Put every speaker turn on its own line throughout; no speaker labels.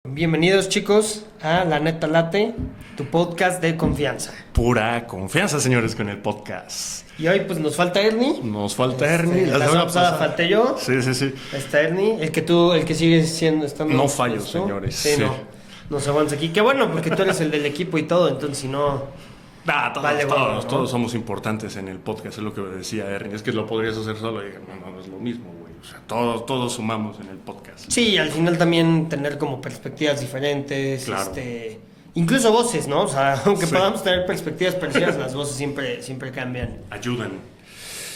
Bienvenidos chicos a La Neta Late, tu podcast de confianza.
Pura confianza, señores, con el podcast.
Y hoy pues nos falta Ernie.
Nos falta Ernie.
La semana pasada falté yo.
Sí.
Está Ernie, el que sigue estando.
No fallo, señores.
Sí. No se avanza aquí. Qué bueno, porque tú eres el del equipo y todo, entonces si no.
Todos somos importantes en el podcast, es lo que decía Ernie. Es que lo podrías hacer solo y dije, no es lo mismo, güey. O sea, todos sumamos en el podcast.
Sí, al final también tener como perspectivas diferentes,
Claro.
Incluso voces, ¿no? O sea, aunque
Sí.
podamos tener perspectivas parecidas, las voces siempre cambian.
Ayudan.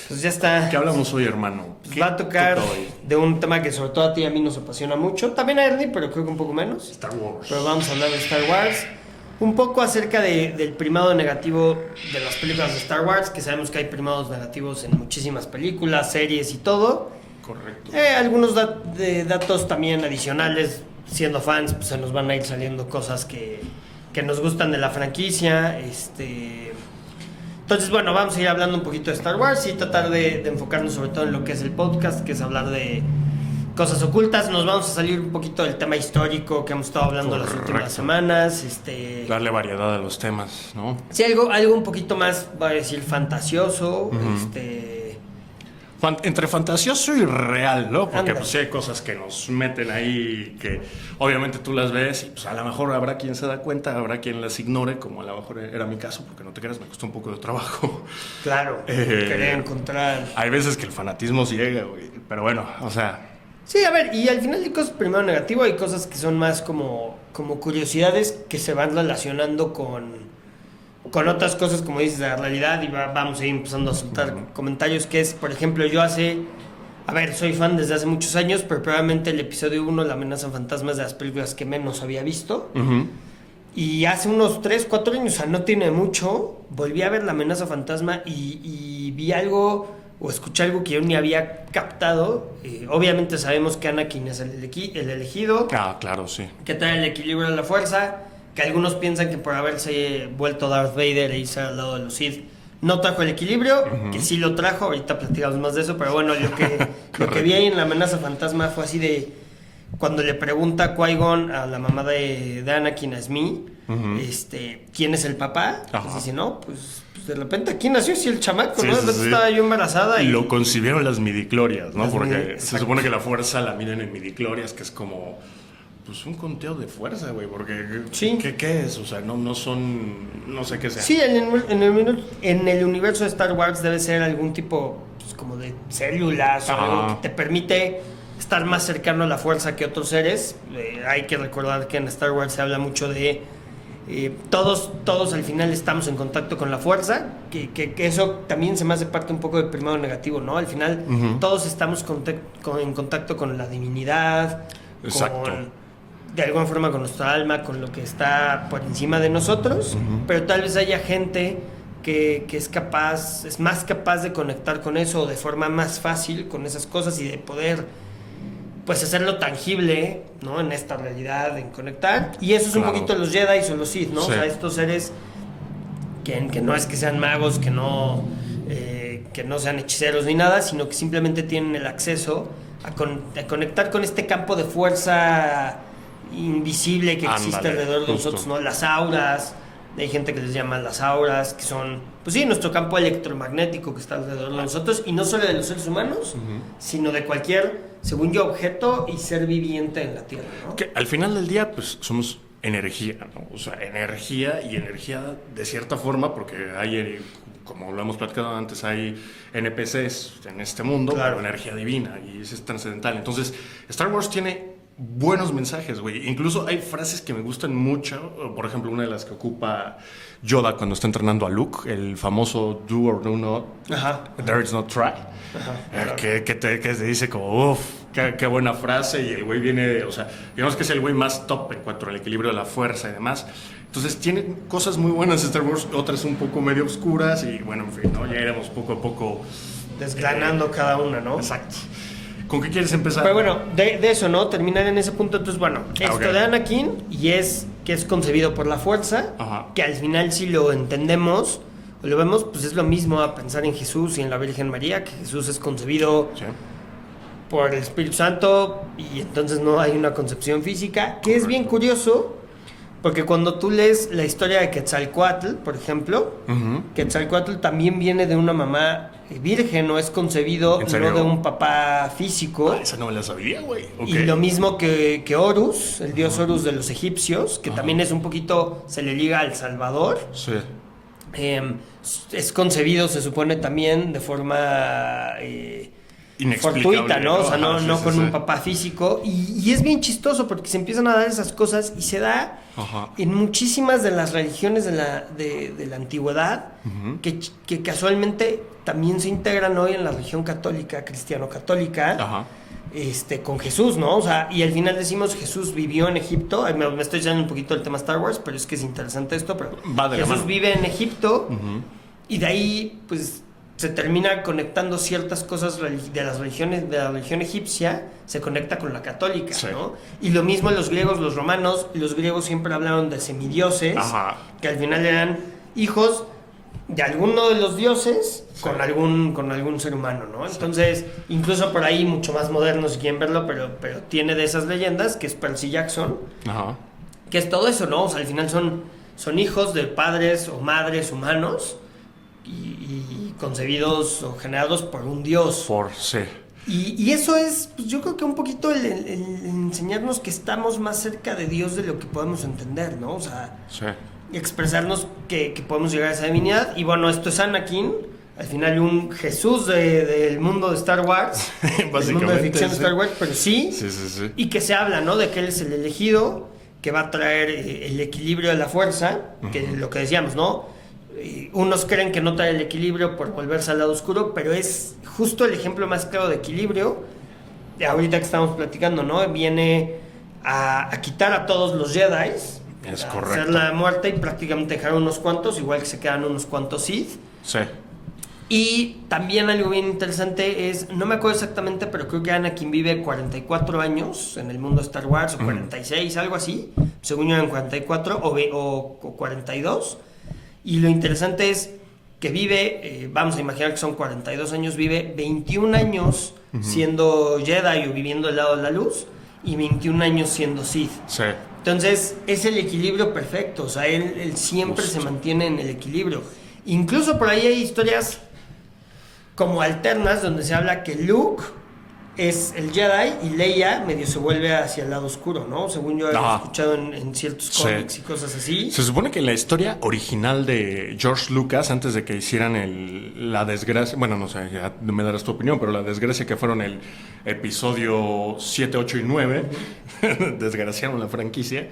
Pues ya está.
¿Qué hablamos hoy, hermano?
Pues va a tocar
toca hoy?
de un tema que sobre todo a ti y a mí nos apasiona mucho. También a Ernie, pero creo que un poco menos.
Star Wars.
Pero vamos a hablar de Star Wars. Un poco acerca del primado negativo de las películas de Star Wars, que sabemos que hay primados negativos en muchísimas películas, series y todo.
Correcto.
Algunos datos también adicionales, siendo fans, pues se nos van a ir saliendo cosas que nos gustan de la franquicia. Entonces, bueno, vamos a ir hablando un poquito de Star Wars y tratar de enfocarnos sobre todo en lo que es el podcast, que es hablar de cosas ocultas. Nos vamos a salir un poquito del tema histórico que hemos estado hablando las últimas semanas.
Darle variedad a los temas, ¿no?
Sí, algo un poquito más, voy a decir, fantasioso.
Entre fantasioso y real, ¿no? Porque
Ándale.
pues sí hay cosas que nos meten ahí que obviamente tú las ves y pues a lo mejor habrá quien se da cuenta, habrá quien las ignore, como a lo mejor era mi caso, porque no te creas, me costó un poco de trabajo.
Claro, querer encontrar.
Hay veces que el fanatismo ciega, güey, pero bueno, o sea,
Sí, a ver, y al final hay cosas primero negativo, hay cosas que son más como curiosidades que se van relacionando con otras cosas, como dices, de la realidad, y vamos a ir empezando a soltar comentarios, que es, por ejemplo, soy fan desde hace muchos años, pero probablemente el episodio 1, La amenaza fantasma, es de las películas que menos había visto. Y hace unos 3, 4 años, o sea, no tiene mucho, volví a ver La amenaza fantasma y vi algo o escuché algo que yo ni había captado. Obviamente sabemos que Anakin es el elegido,
claro, sí.
que trae el equilibrio de la fuerza, que algunos piensan que por haberse vuelto Darth Vader e irse al lado de los Sith no trajo el equilibrio, que sí lo trajo. Ahorita platicamos más de eso, pero bueno, lo que vi ahí en La amenaza fantasma fue así de cuando le pregunta Qui-Gon a la mamá de Anakin, a Shmi, ¿quién es el papá? Pues dice, no, pues de repente aquí nació así el chamaco, ¿no?
Sí.
Estaba yo embarazada y
lo concibieron las midichlorias, ¿no? Porque se
exacto.
supone que la fuerza la miden en midichlorias, que es como pues un conteo de fuerza, güey, porque
Sí.
¿qué es? O sea, no son, no sé qué sea.
Sí, en el universo de Star Wars debe ser algún tipo pues, como de células o algo que te permite estar más cercano a la fuerza que otros seres. Hay que recordar que en Star Wars se habla mucho de todos al final estamos en contacto con la fuerza, que eso también se me hace parte un poco del primado negativo, ¿no? Al final todos estamos en contacto con la divinidad,
Exacto.
de alguna forma con nuestra alma, con lo que está por encima de nosotros, pero tal vez haya gente que es más capaz de conectar con eso de forma más fácil con esas cosas y de poder pues hacerlo tangible, ¿no? En esta realidad, en conectar. Y eso es un poquito los Jedi o los Sith, ¿no?
Sí.
O sea, estos seres que no es que sean magos, que no sean hechiceros ni nada, sino que simplemente tienen el acceso a conectar con este campo de fuerza invisible que existe alrededor de nosotros, ¿no? Las auras, hay gente que les llama las auras, que son, pues sí, nuestro campo electromagnético que está alrededor de nosotros, y no solo de los seres humanos, sino de cualquier, según yo, objeto y ser viviente en la Tierra, ¿no?
Que al final del día, pues somos energía, ¿no? O sea, energía de cierta forma, porque hay, como lo hemos platicado antes, hay NPCs en este mundo,
Claro.
pero energía divina, y eso es trascendental. Entonces, Star Wars tiene buenos mensajes, güey. Incluso hay frases que me gustan mucho. Por ejemplo, una de las que ocupa Yoda cuando está entrenando a Luke, el famoso do or do not, there is no try.
Claro.
Que te dice como, uff, qué buena frase. Y el güey viene, o sea, digamos que es el güey más top en cuanto al equilibrio de la fuerza y demás. Entonces tiene cosas muy buenas Star Wars, otras un poco medio oscuras. Y bueno, en fin, ¿no? Ya iremos poco a poco
Desgranando cada una, ¿no?
Exacto. ¿Con qué quieres empezar?
Pero bueno, de eso, ¿no? Terminar en ese punto. Entonces, bueno, esto
okay.
de Anakin, y es que es concebido por la fuerza, que al final si lo entendemos o lo vemos, pues es lo mismo a pensar en Jesús y en la Virgen María, que Jesús es concebido por el Espíritu Santo y entonces no hay una concepción física, que es bien curioso, porque cuando tú lees la historia de Quetzalcóatl, por ejemplo, Quetzalcóatl también viene de una mamá virgen, no es concebido no de un papá físico.
Esa no me la sabía, güey.
Y lo mismo que Horus, el dios Horus de los egipcios, que también es un poquito, se le liga al Salvador.
Sí.
Es concebido, se supone, también de forma fortuita, ¿no? O sea, no con un papá físico. Y es bien chistoso porque se empiezan a dar esas cosas y se da en muchísimas de las religiones de la antigüedad que casualmente también se integran hoy en la religión católica, cristiano-católica. Con Jesús, ¿no? O sea, y al final decimos Jesús vivió en Egipto. Me estoy llando un poquito del tema Star Wars, pero es que es interesante esto. Pero Jesús vive en Egipto y de ahí, pues, se termina conectando ciertas cosas de las religiones, de la religión egipcia, se conecta con la católica, ¿no? Y lo mismo los griegos, los romanos. Los griegos siempre hablaron de semidioses, que al final eran hijos de alguno de los dioses con algún ser humano, ¿no? Entonces, incluso por ahí, mucho más moderno si quieren verlo, pero tiene de esas leyendas, que es Percy Jackson, que es todo eso, ¿no? O sea, al final son hijos de padres o madres humanos y concebidos o generados por un dios. Y eso es, pues yo creo que un poquito el enseñarnos que estamos más cerca de Dios de lo que podemos entender, ¿no? O sea, expresarnos que podemos llegar a esa divinidad. Y bueno, esto es Anakin, al final un Jesús del mundo de Star Wars, del mundo de ficción de Star Wars, pero sí, y que se habla, ¿no? De que él es el elegido, que va a traer el equilibrio de la fuerza, que es lo que decíamos, ¿no? Unos creen que no trae el equilibrio por volverse al lado oscuro, pero es justo el ejemplo más claro de equilibrio. Ahorita que estamos platicando, ¿no? Viene a quitar a todos los Jedi,
es
a
correcto,
hacer la muerte y prácticamente dejar unos cuantos, igual que se quedan unos cuantos Sith. Y también algo bien interesante es, no me acuerdo exactamente, pero creo que Anakin vive 44 años en el mundo de Star Wars, o 46, algo así, según yo eran 44 o 42. Y lo interesante es que vive, vamos a imaginar que son 42 años, vive 21 años siendo Jedi o viviendo del lado de la luz, y 21 años siendo Sith. Entonces es el equilibrio perfecto, o sea, él siempre se mantiene en el equilibrio. Incluso por ahí hay historias como alternas donde se habla que Luke es el Jedi y Leia medio se vuelve hacia el lado oscuro, ¿no? Según yo he escuchado en ciertos cómics y cosas así.
Se supone que en la historia original de George Lucas, antes de que hicieran la desgracia, bueno, no sé, ya me darás tu opinión, pero la desgracia que fueron el episodio 7, 8 y 9, desgraciaron la franquicia.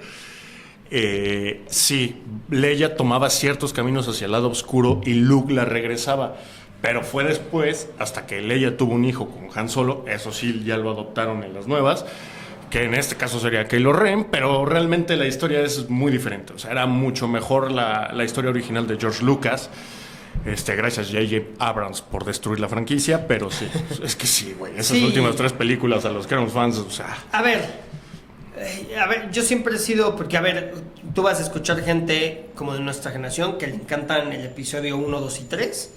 Sí, Leia tomaba ciertos caminos hacia el lado oscuro y Luke la regresaba. Pero fue después, hasta que Leia tuvo un hijo con Han Solo, eso sí, ya lo adoptaron en las nuevas, que en este caso sería Kylo Ren, pero realmente la historia es muy diferente. O sea, era mucho mejor la historia original de George Lucas. Gracias J.J. Abrams por destruir la franquicia, pero sí, es que sí, güey. Esas últimas 3 películas a los que éramos fans, o sea...
A ver, yo siempre he sido... Porque, a ver, tú vas a escuchar gente como de nuestra generación que le encantan el episodio 1, 2 y 3...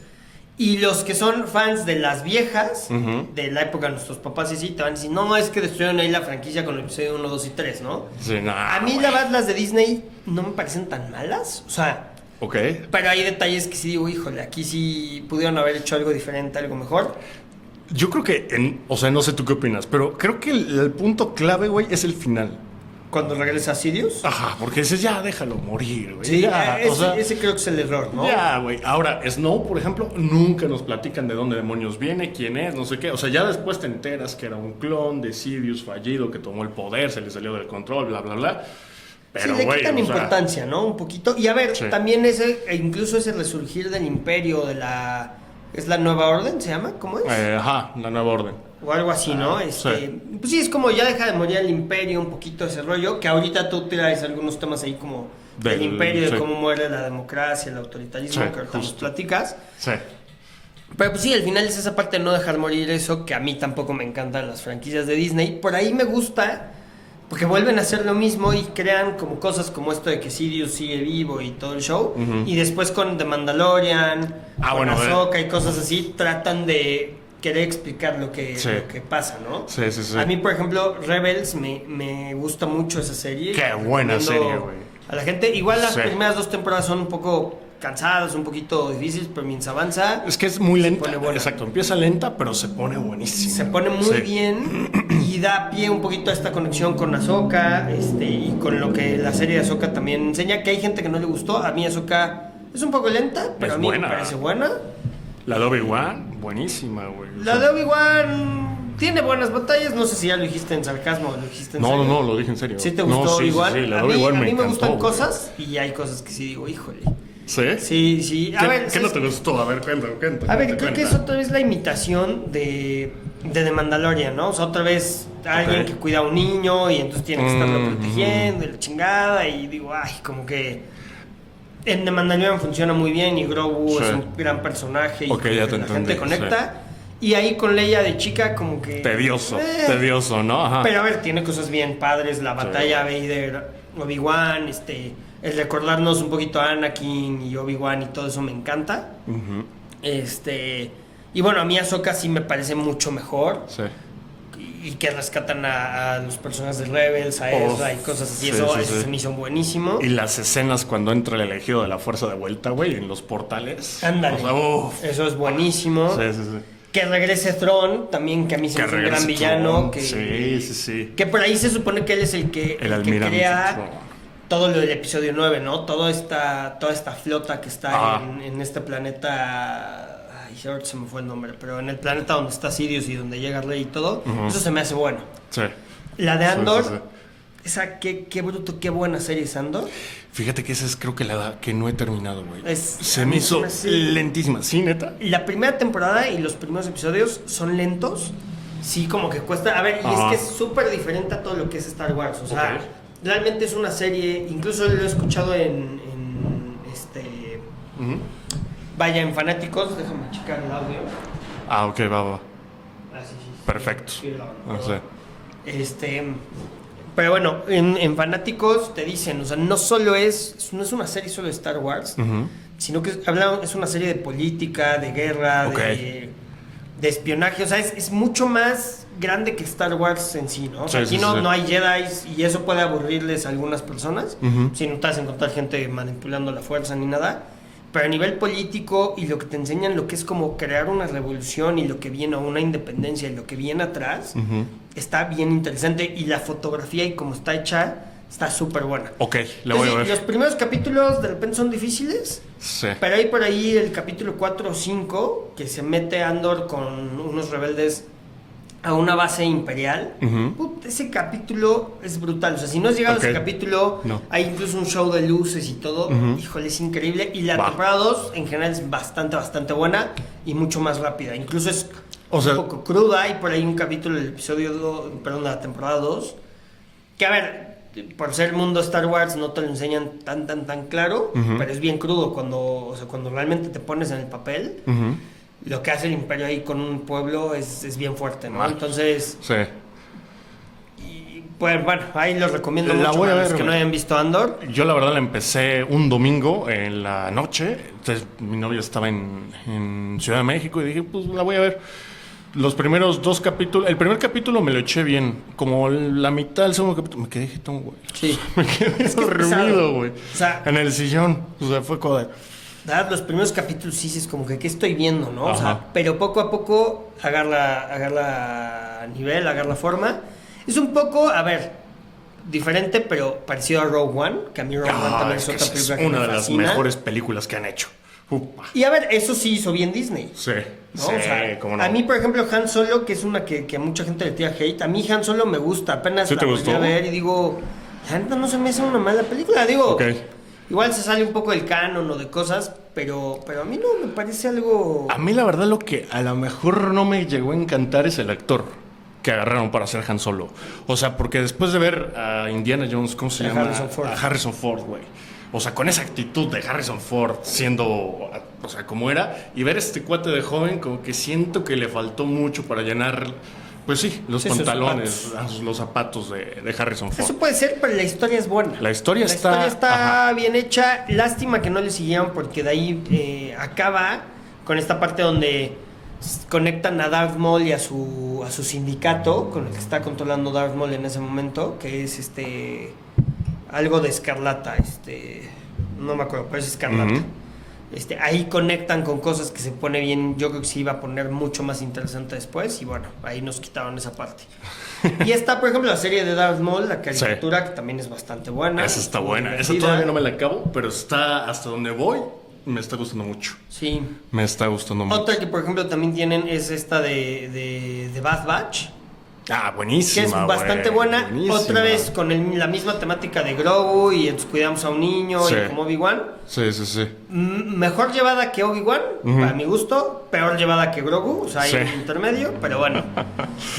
Y los que son fans de las viejas, de la época de nuestros papás y así, te van a decir, no, es que destruyeron ahí la franquicia con el episodio 1, 2 y 3, ¿no?
Sí, no,
a mí, la verdad, las de Disney no me parecen tan malas. O sea, pero hay detalles que sí digo, híjole, aquí sí pudieron haber hecho algo diferente, algo mejor.
Yo creo que, o sea, no sé tú qué opinas, pero creo que el punto clave, güey, es el final.
Cuando regresa a Sidious.
Ajá, porque dices, ya déjalo morir, güey.
Sí,
ya,
ese creo que es el error, ¿no?
Ya, güey. Ahora, Snow, por ejemplo, nunca nos platican de dónde demonios viene, quién es, no sé qué. O sea, ya después te enteras que era un clon de Sidious fallido, que tomó el poder, se le salió del control, bla, bla, bla. Pero,
sí, le quitan importancia, ¿no? Un poquito. Y a ver, también incluso ese resurgir del imperio, ¿es la Nueva Orden, se llama? ¿Cómo es?
La Nueva Orden.
O algo así, ¿no? Pues sí, es como ya deja de morir el imperio, un poquito ese rollo, que ahorita tú traes algunos temas ahí como del imperio, de cómo muere la democracia, el autoritarismo, que ahorita nos platicas. Pero pues sí, al final es esa parte de no dejar morir eso, que a mí tampoco me encantan las franquicias de Disney. Por ahí me gusta, porque vuelven a hacer lo mismo y crean como cosas como esto de que Sidious sigue vivo y todo el show. Y después con The Mandalorian, con Ahsoka y cosas así, tratan de querer explicar lo que pasa, ¿no?
Sí.
A mí, por ejemplo, Rebels me gusta mucho esa serie.
Qué buena serie, güey.
A la gente, igual las primeras 2 temporadas son un poco cansadas, un poquito difíciles, pero mientras avanza...
Es que es muy lenta. Exacto, empieza lenta, pero se pone buenísima.
Se pone muy bien y da pie un poquito a esta conexión con Ahsoka, y con lo que la serie de Ahsoka también enseña, que hay gente que no le gustó. A mí Ahsoka es un poco lenta, pero a mí me parece buena.
La de Obi-Wan, buenísima, güey.
La de Obi-Wan tiene buenas batallas, no sé si ya lo dijiste en sarcasmo o lo dijiste en serio.
No, lo dije en serio.
¿Sí te gustó Obi-Wan?
Sí, la de Obi-Wan
a mí me gustan
güey.
cosas y hay cosas que sí digo, híjole.
¿Sí?
Sí.
¿Qué no te gustó? A ver, cuenta.
A ver, creo que es otra vez la imitación de The Mandalorian, ¿no? O sea, otra vez alguien que cuida a un niño y entonces tiene que estarlo protegiendo y la chingada. Y digo, ay, como que en The Mandalorian funciona muy bien y Grogu es un gran personaje y
ya te
la gente conecta.
Sí.
Y ahí con Leia de chica como que...
Tedioso, ¿no? Ajá.
Pero a ver, tiene cosas bien padres, la batalla Vader, Obi-Wan, el recordarnos un poquito a Anakin y Obi-Wan y todo eso me encanta. Y bueno, a mí Ahsoka sí me parece mucho mejor.
Sí.
Y que rescatan a los personajes de Rebels, a Ezra y cosas así. Eso se me hizo buenísimo.
Y las escenas cuando entra el elegido de la fuerza de vuelta, güey, en los portales.
Ándale. Eso es buenísimo.
Sí.
Que regrese Thrawn, también, que a mí se me hace un gran villano.
Sí.
Que por ahí se supone que él es el que crea todo lo del episodio 9, ¿no? Toda esta flota que está en este planeta... Ay, ahorita se me fue el nombre, pero en el planeta donde está Sidious y donde llega Rey y todo, eso se me hace bueno.
Sí.
La de Andor, esa qué bruto, qué buena serie es Andor.
Fíjate que esa es creo que la que no he terminado, güey. Se me
me
hizo lentísima. ¿Sí, neta?
La primera temporada y los primeros episodios son lentos. Sí, como que cuesta... A ver, y es que es súper diferente a todo lo que es Star Wars. O sea, realmente es una serie... Incluso lo he escuchado Vaya, en Fanáticos. Déjame checar el audio.
Ok, va.
Sí.
Perfecto. No sé.
Pero bueno, en Fanáticos te dicen, o sea, no es una serie solo de Star Wars, sino que es una serie de política, de guerra, de espionaje, o sea, es mucho más grande que Star Wars en sí, ¿no? O sea, aquí no hay Jedi y eso puede aburrirles a algunas personas, si no te vas a encontrar gente manipulando la fuerza ni nada. Pero a nivel político y lo que te enseñan, lo que es como crear una revolución y lo que viene, o una independencia y lo que viene atrás, está bien interesante. Y la fotografía y cómo está hecha, está súper buena.
Ok, la voy a ver.
Los primeros capítulos de repente son difíciles, pero hay por ahí el capítulo 4 o 5, que se mete Andor con unos rebeldes a una base imperial. Ese capítulo es brutal. O sea, si no has llegado a ese capítulo, hay incluso un show de luces y todo. Híjole, es increíble. Y la temporada 2 en general es bastante buena y mucho más rápida. Incluso es un poco cruda. Hay por ahí un capítulo del episodio de la temporada 2 que, a ver, por ser el mundo Star Wars no te lo enseñan tan claro, pero es bien crudo cuando realmente te pones en el papel. Lo que hace el imperio ahí con un pueblo es bien fuerte, ¿no? Entonces... Sí. Pues bueno, ahí los recomiendo mucho
voy a ver,
los que no hayan visto Andor.
Yo la verdad la empecé un domingo en la noche. Entonces mi novia estaba en Ciudad de México y dije, pues la voy a ver. Los primeros 2 capítulos... El primer capítulo me lo eché bien. Como la mitad del segundo capítulo me quedé jetón, güey.
Sí.
Me quedé dormido, güey.
O sea,
en el sillón. O sea, fue como de...
Los primeros capítulos sí es como que ¿qué estoy viendo, no? O sea, pero poco a poco agarra nivel, agarra forma. Es un poco, a ver, diferente, pero parecido a Rogue One, que a mí Rogue One también es otra película que me fascina.
Una de las mejores películas que han hecho.
Y a ver, eso sí hizo bien Disney.
Sí,
¿no? O sea, cómo no. A mí, por ejemplo, Han Solo, que es una que a mucha gente le tira hate, a mí Han Solo me gusta. Apenas
¿Sí
la
te
volví
gustó?
a ver y digo, la neta no se me hace una mala película. Digo, igual se sale un poco del canon o de cosas, pero a mí no me parece algo...
A mí la verdad lo que a lo mejor no me llegó a encantar es el actor que agarraron para hacer Han Solo. O sea, porque después de ver a Indiana Jones, ¿cómo se llama? A Harrison Ford, güey. O sea, con esa actitud de Harrison Ford siendo, o sea, como era, y ver a este cuate de joven, como que siento que le faltó mucho para llenar... Pues sí, los pantalones, los zapatos de Harrison Ford.
Eso puede ser, pero la historia es buena.
La historia está
bien hecha. Lástima que no le siguieron porque de ahí acaba con esta parte donde conectan a Darth Maul y a su sindicato, con el que está controlando Darth Maul en ese momento, que es algo de escarlata, no me acuerdo, pero es escarlata. Ahí conectan con cosas que se pone bien, yo creo que se iba a poner mucho más interesante después, y bueno, ahí nos quitaron esa parte. Y está, por ejemplo, la serie de Darth Maul, la caricatura, que también es bastante buena.
Esa está buena, esa todavía no me la acabo, pero está hasta donde voy, me está gustando mucho.
Sí.
Me está gustando mucho.
Otra que, por ejemplo, también tienen es esta de Bad Batch.
Ah, buenísima,
que es bastante buena.
Buenísima.
Otra vez con la misma temática de Grogu y entonces cuidamos a un niño y como Obi-Wan.
Sí.
Mejor llevada que Obi-Wan, para mi gusto. Peor llevada que Grogu, o sea, hay un intermedio, pero bueno,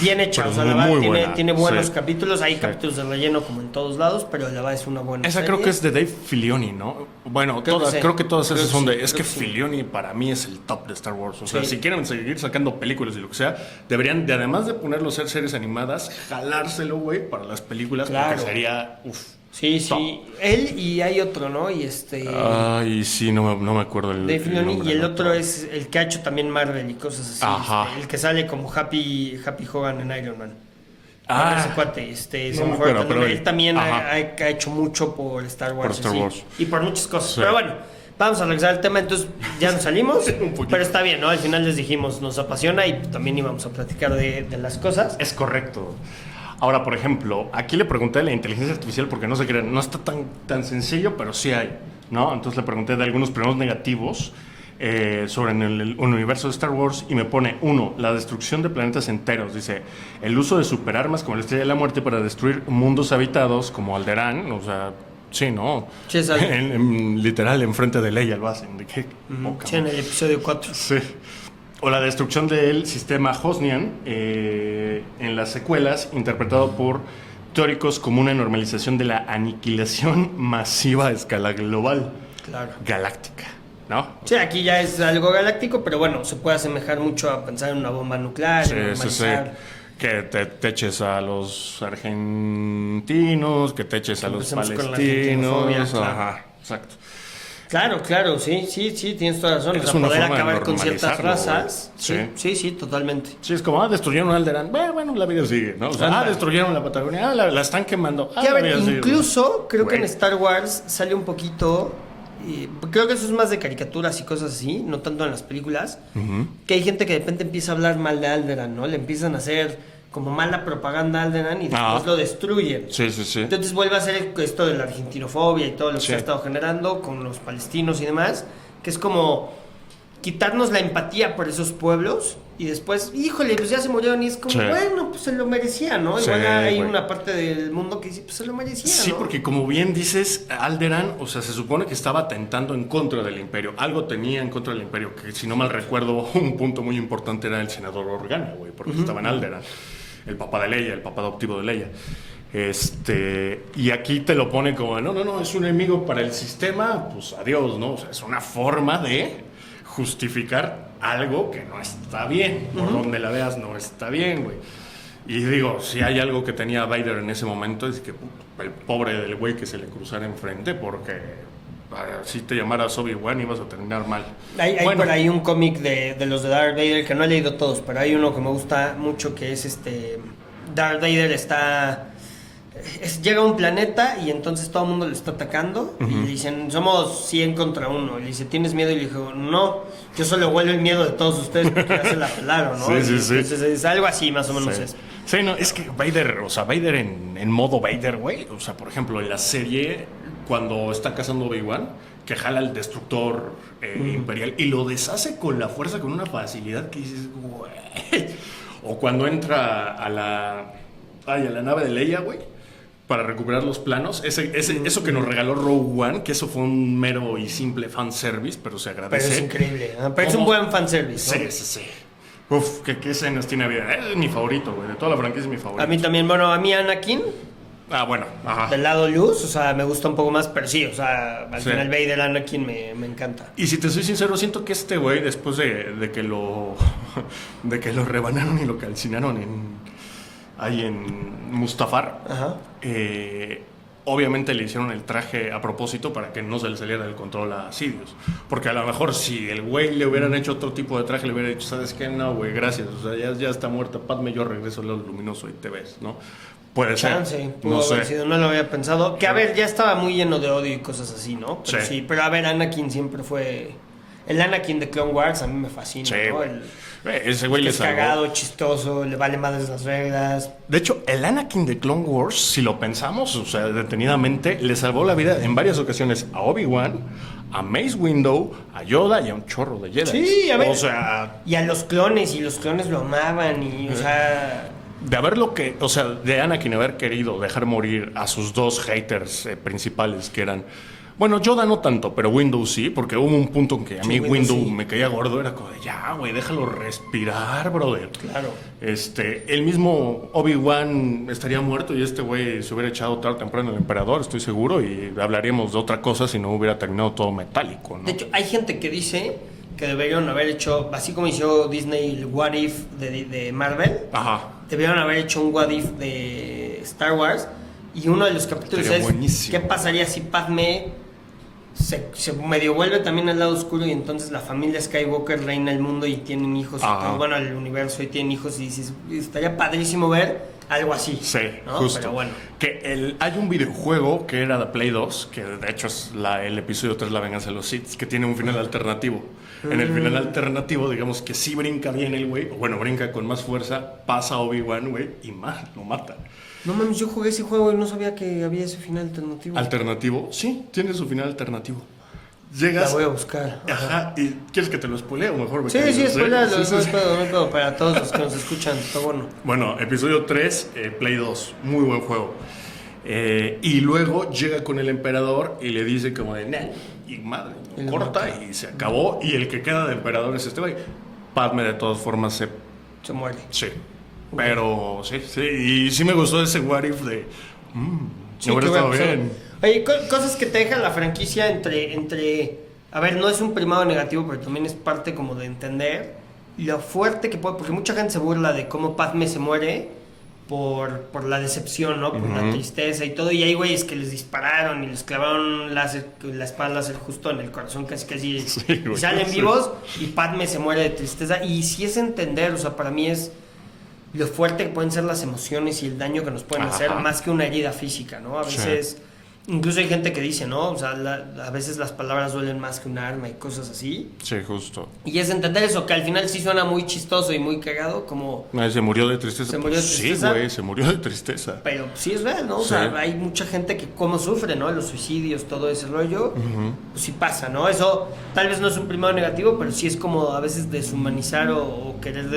bien hecha. O sea, la verdad tiene buenos capítulos. Hay capítulos de relleno como en todos lados, pero la verdad es una buena
Esa
serie.
creo que es de Dave Filoni, ¿no? Bueno, creo que todas esas son de... Es que Filoni para mí es el top de Star Wars. O sea, si quieren seguir sacando películas y lo que sea, deberían, además de ponerlo a hacer series animadas, jalárselo, güey, para las películas, porque sería...
Sí. Él y hay otro, ¿no? Y
Ay, sí, no me acuerdo el
Dave Filoni,
nombre,
y el otro es el que ha hecho también Marvel y cosas así.
Ajá.
El que sale como Happy Hogan en Iron Man. Ese cuate,
pero
él también ha hecho mucho por Star Wars. Y por muchas cosas.
Sí.
Pero bueno, vamos a regresar al tema, entonces ya nos salimos. Pero está bien, ¿no? Al final les dijimos, nos apasiona y también íbamos a platicar de las cosas.
Es correcto. Ahora, por ejemplo, aquí le pregunté a la inteligencia artificial, porque no se crean, no está tan sencillo, pero sí hay, ¿no? Entonces le pregunté de algunos primeros negativos sobre el universo de Star Wars y me pone, 1, la destrucción de planetas enteros. Dice, el uso de superarmas como la Estrella de la Muerte para destruir mundos habitados como Alderaan, o sea... Sí, ¿no?
Sí,
literal, enfrente de Leia lo hacen. ¿De qué?
Sí, en el episodio 4.
Sí. O la destrucción del sistema Hosnian en las secuelas, interpretado por teóricos como una normalización de la aniquilación masiva a escala global.
Claro.
Galáctica, ¿no?
Sí, aquí ya es algo galáctico, pero bueno, se puede asemejar mucho a pensar en una bomba nuclear.
Sí. Que te eches a los argentinos, que te eches a los palestinos. Ajá, exacto.
Claro, sí, tienes toda razón.
Es
o sea,
una
poder
forma de
acabar con ciertas razas.
Sí.
Sí, totalmente.
Sí, es como, destruyeron Alderaan. Bueno, la vida sigue, ¿no? O sea, destruyeron la Patagonia. La están quemando.
Que a ver, incluso creo que en Star Wars sale un poquito... creo que eso es más de caricaturas y cosas así, no tanto en las películas. Que hay gente que de repente empieza a hablar mal de Alderaan, ¿no? Le empiezan a hacer como mala propaganda a Alderaan y después lo destruyen.
Sí.
Entonces vuelve a ser esto de la argentinofobia y todo lo que se ha estado generando con los palestinos y demás, que es como quitarnos la empatía por esos pueblos y después, híjole, pues ya se murieron y es como, bueno, pues se lo merecía, ¿no? Igual hay una parte del mundo que dice, pues se lo merecía, ¿no?
Sí, porque como bien dices, Alderaan, o sea, se supone que estaba atentando en contra del Imperio. Algo tenía en contra del Imperio, que si no mal recuerdo, un punto muy importante era el senador Organa, güey, porque estaba en Alderaan. El papá de Leia, el papá adoptivo de Leia. Y aquí te lo pone como, no, es un enemigo para el sistema, pues adiós, ¿no? O sea, es una forma de justificar algo que no está bien. Por donde la veas no está bien, güey. Y digo, si hay algo que tenía Vader en ese momento, es que el pobre del güey que se le cruzara enfrente, porque si te llamaras Obi-Wan ibas a terminar mal.
Hay por ahí un cómic de los de Darth Vader que no he leído todos, pero hay uno que me gusta mucho que es Darth Vader llega a un planeta y entonces todo el mundo le está atacando y le dicen, somos 100 contra 1. Y le dice, ¿tienes miedo? Y le dijo, no, yo solo huelo el miedo de todos ustedes porque ya se la pelaron, ¿no?
Sí.
Entonces es algo así más o menos es.
Sí, no, es que Vader, o sea, Vader en modo Vader, güey, o sea, por ejemplo, en la serie, cuando está cazando Obi-Wan, que jala el destructor imperial y lo deshace con la fuerza, con una facilidad que dices, güey. O cuando entra a la nave de Leia, güey, para recuperar los planos. Eso que nos regaló Rogue One, que eso fue un mero y simple fanservice, pero se agradece.
Pero es increíble. Pero es un buen fanservice, ¿no?
Sí. Uf, ¿qué escenas tiene vida? Es mi favorito, güey. De toda la franquicia es mi favorito.
A mí también, bueno, a mí Anakin.
Bueno, ajá.
Del lado luz, o sea, me gusta un poco más, pero sí, o sea, al final Vader Anakin me encanta.
Y si te soy sincero, siento que este güey, después de que lo rebanaron y lo calcinaron ahí en Mustafar, obviamente le hicieron el traje a propósito para que no se le saliera del control a Sidious. Porque a lo mejor si el güey le hubieran hecho otro tipo de traje, le hubiera dicho, ¿sabes qué? No, güey, gracias. O sea, ya está muerta. Padme, yo regreso al lado luminoso y te ves, ¿no? Puede ser.
Chance, pudo haber sido, no lo había pensado. Que a ver, ya estaba muy lleno de odio y cosas así, ¿no? Pero sí, pero a ver, Anakin siempre fue... El Anakin de Clone Wars a mí me fascina,
Sí,
¿no?
ese güey le
es
salvó.
cagado, chistoso, le vale madres las reglas.
De hecho, el Anakin de Clone Wars, si lo pensamos, o sea, detenidamente, le salvó la vida en varias ocasiones a Obi-Wan, a Mace Windu, a Yoda y a un chorro de Jedi.
Sí, a ver.
O sea,
Y a los clones, y los clones lo amaban, y, o sea...
de Anakin haber querido dejar morir a sus dos haters principales, que eran... Bueno, Yoda no tanto, pero Windu sí, porque hubo un punto en que a mí Windu
sí.
me caía gordo, era como de, ya, güey, déjalo respirar, brother.
Claro.
El mismo Obi-Wan estaría muerto y este güey se hubiera echado tarde o temprano el emperador, estoy seguro, y hablaríamos de otra cosa si no hubiera terminado todo metálico, ¿no?
De hecho, hay gente que dice que deberían haber hecho, así como hizo Disney el What If de Marvel,
Ajá.
debieron haber hecho un What If de Star Wars, y uno de los capítulos
Estaría
es
buenísimo.
¿qué pasaría si Padme se medio vuelve también al lado oscuro y entonces la familia Skywalker reina el mundo y tienen hijos, y todo, bueno, el universo, y tienen hijos, y dices, estaría padrísimo ver algo así.
Sí,
¿no?
justo.
Pero bueno.
Hay un videojuego que era de Play 2, que de hecho es el episodio 3, La venganza de los Sith, que tiene un final alternativo. En el final alternativo, digamos que sí brinca bien el güey, o bueno, brinca con más fuerza, pasa a Obi-Wan, güey, y lo mata.
No mames, yo jugué ese juego y no sabía que había ese final alternativo.
¿Alternativo? Sí, tiene su final alternativo. Llegas...
La voy a buscar.
Ajá, ¿y quieres que te lo spoilee o mejor?
Sí, spoilealo,
Sí.
no hay pedo, para todos los que nos escuchan, está bueno.
Bueno, episodio 3, Play 2, muy buen juego. Y luego llega con el emperador y le dice como de, nah, y madre,
Y lo
corta
mata.
y se acabó. Y el que queda de emperador es este güey. Padme de todas formas
Se muere.
sí. Pero sí, y sí me gustó ese what if de...
Sí,
hubiera
qué
estado
bueno,
bien.
Oye, cosas que te deja la franquicia entre... A ver, no es un primado negativo, pero también es parte como de entender lo fuerte que puede... Porque mucha gente se burla de cómo Padme se muere por la decepción, ¿no? Por la tristeza y todo. Y hay güeyes que les dispararon y les clavaron la espada láser justo en el corazón, casi.
Sí,
y
güey,
salen
sí.
vivos y Padme se muere de tristeza. Y sí es entender, o sea, para mí es lo fuerte que pueden ser las emociones y el daño que nos pueden
Ajá.
hacer, más que una herida física, ¿no? A veces, incluso hay gente que dice, ¿no? O sea, a veces las palabras duelen más que un arma y cosas así.
Sí, justo.
Y es entender eso, que al final sí suena muy chistoso y muy cagado, como...
Se murió de tristeza.
¿Se murió de tristeza?
Sí, güey, se murió de tristeza.
Pero sí es real, ¿no? O
Sí.
sea, hay mucha gente que cómo sufre, ¿no? Los suicidios, todo ese rollo, pues sí pasa, ¿no? Eso tal vez no es un primado negativo, pero sí es como a veces deshumanizar o querer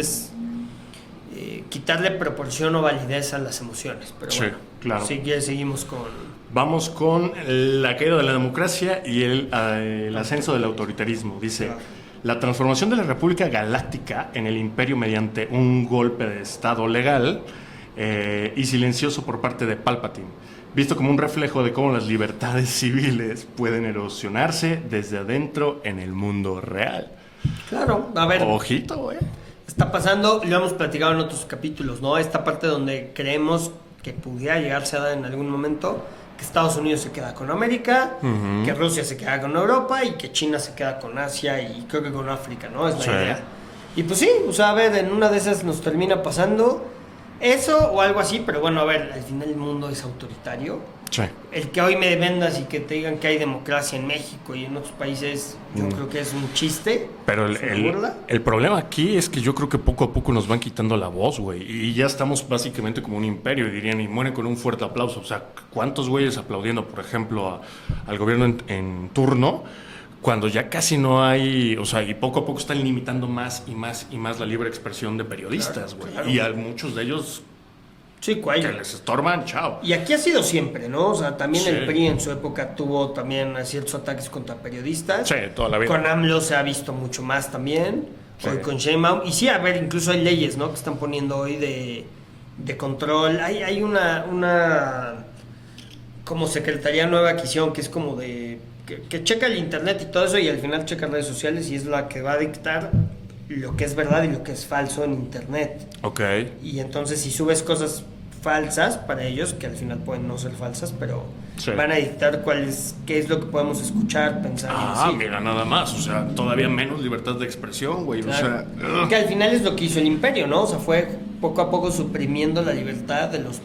quitarle proporción o validez a las emociones. Pero
Sí,
bueno,
claro.
si quieres seguimos con...
Vamos con la caída de la democracia y el ascenso del autoritarismo. Dice, la transformación de la República Galáctica en el imperio mediante un golpe de estado legal y silencioso por parte de Palpatine, visto como un reflejo de cómo las libertades civiles pueden erosionarse desde adentro en el mundo real.
Claro, a ver...
Ojito, güey.
Está pasando, lo hemos platicado en otros capítulos, ¿no? Esta parte donde creemos que pudiera llegarse a dar en algún momento que Estados Unidos se queda con América, que Rusia se queda con Europa y que China se queda con Asia y creo que con África, ¿no? Es la
Sí.
idea. Y pues sí, o sea, a ver, en una de esas nos termina pasando eso o algo así, pero bueno, a ver, al final el mundo es autoritario.
Sí.
El que hoy me vendas y que te digan que hay democracia en México y en otros países, yo creo que es un chiste.
Pero
es una burla.
el problema aquí es que yo creo que poco a poco nos van quitando la voz, güey. Y ya estamos básicamente como un imperio, dirían, y mueren con un fuerte aplauso. O sea, ¿cuántos güeyes aplaudiendo, por ejemplo, al gobierno en turno? Cuando ya casi no hay, o sea, y poco a poco están limitando más y más y más la libre expresión de periodistas, güey.
Claro.
Y a muchos de ellos
Sí, cuál.
que les estorban, chao.
Y aquí ha sido siempre, ¿no? O sea, también
Sí.
el PRI en su época tuvo también ciertos ataques contra periodistas.
Sí, toda la vida.
Con AMLO se ha visto mucho más también.
Sí.
Hoy con Sheinbaum. Y sí, a ver, incluso hay leyes, ¿no? Que están poniendo hoy de control. Hay una como Secretaría Nueva Adquisición que es como de... Que checa el internet y todo eso y al final checa redes sociales y es la que va a dictar lo que es verdad y lo que es falso en internet.
Ok.
Y entonces si subes cosas falsas para ellos, que al final pueden no ser falsas, pero
Sí.
van a dictar qué es lo que podemos escuchar, pensar y decir.
Mira, nada más. O sea, todavía menos libertad de expresión, güey.
Claro.
O sea,
Que al final es lo que hizo el imperio, ¿no? O sea, fue poco a poco suprimiendo la libertad de los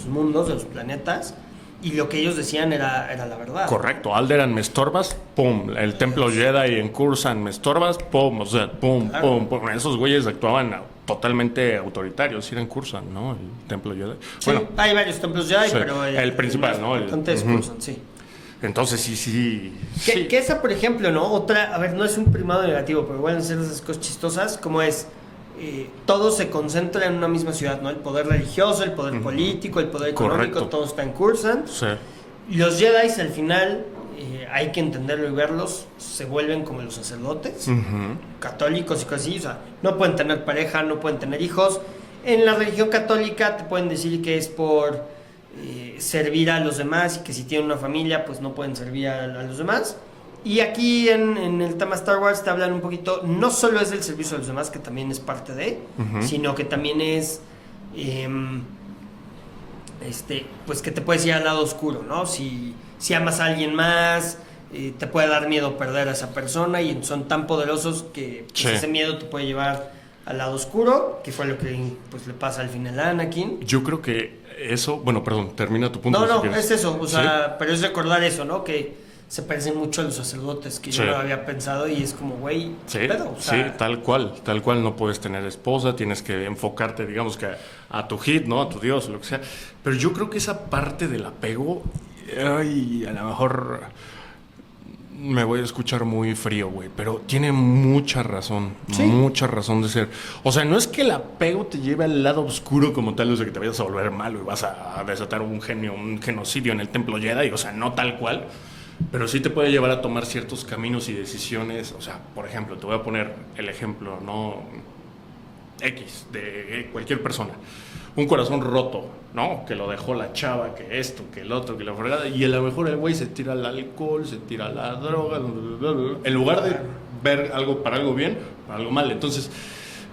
mundos, de los planetas, y lo que ellos decían era la verdad.
correcto. Alderaan, me estorbas, pum. El templo Jedi en Coruscant, me estorbas, pum. O sea, pum,
Claro.
pum. Esos güeyes actuaban totalmente autoritarios. Era en Coruscant, ¿no? El templo Jedi.
Sí, hay varios templos Jedi,
sí,
pero
el principal, ¿no? El-
importante es
ujú.
Coruscant, sí.
Entonces, sí.
Que esa, por ejemplo, ¿no? Otra, a ver, no es un primado negativo, pero igual ser esas cosas chistosas, como es, todo se concentra en una misma ciudad, ¿no? El poder religioso, el poder político, el poder económico,
Correcto.
todo está en Coruscant.
Sí.
Y los Jedi al final, hay que entenderlo y verlos, se vuelven como los sacerdotes,
Ujú.
católicos y cosas así, o sea, no pueden tener pareja, no pueden tener hijos. En la religión católica te pueden decir que es por servir a los demás y que si tienen una familia pues no pueden servir a los demás. Y aquí en el tema Star Wars te hablan un poquito, no solo es el servicio a los demás, que también es parte de, sino que también es pues que te puedes ir al lado oscuro, ¿no? Si amas a alguien más, te puede dar miedo perder a esa persona y son tan poderosos que pues,
Sí.
ese miedo te puede llevar al lado oscuro, que fue lo que pues le pasa al final a Anakin.
Yo creo que eso, bueno, perdón, termina tu punto.
No,
si quieres.
es eso, o
¿Sí?
sea, pero es recordar eso, ¿no? Que se parecen mucho a los sacerdotes, que yo
Sí.
no había pensado y es como, güey,
Sí,
¿qué pedo? O sea,
sí, tal cual, no puedes tener esposa, tienes que enfocarte, digamos que a tu hit, ¿no? A tu Dios, lo que sea. Pero yo creo que esa parte del apego, ay, a lo mejor me voy a escuchar muy frío, güey, pero tiene mucha razón,
Sí.
mucha razón de ser. O sea, no es que el apego te lleve al lado oscuro como tal, o sea, que te vayas a volver malo y vas a desatar un genocidio en el templo Jedi, o sea, no tal cual. Pero sí te puede llevar a tomar ciertos caminos y decisiones. O sea, por ejemplo, te voy a poner el ejemplo, ¿no? X, de cualquier persona. Un corazón roto, ¿no? Que lo dejó la chava, que esto, que el otro, que la fregada. Y a lo mejor el güey se tira al alcohol, se tira a la droga, en lugar de ver algo para algo bien, para algo mal. Entonces,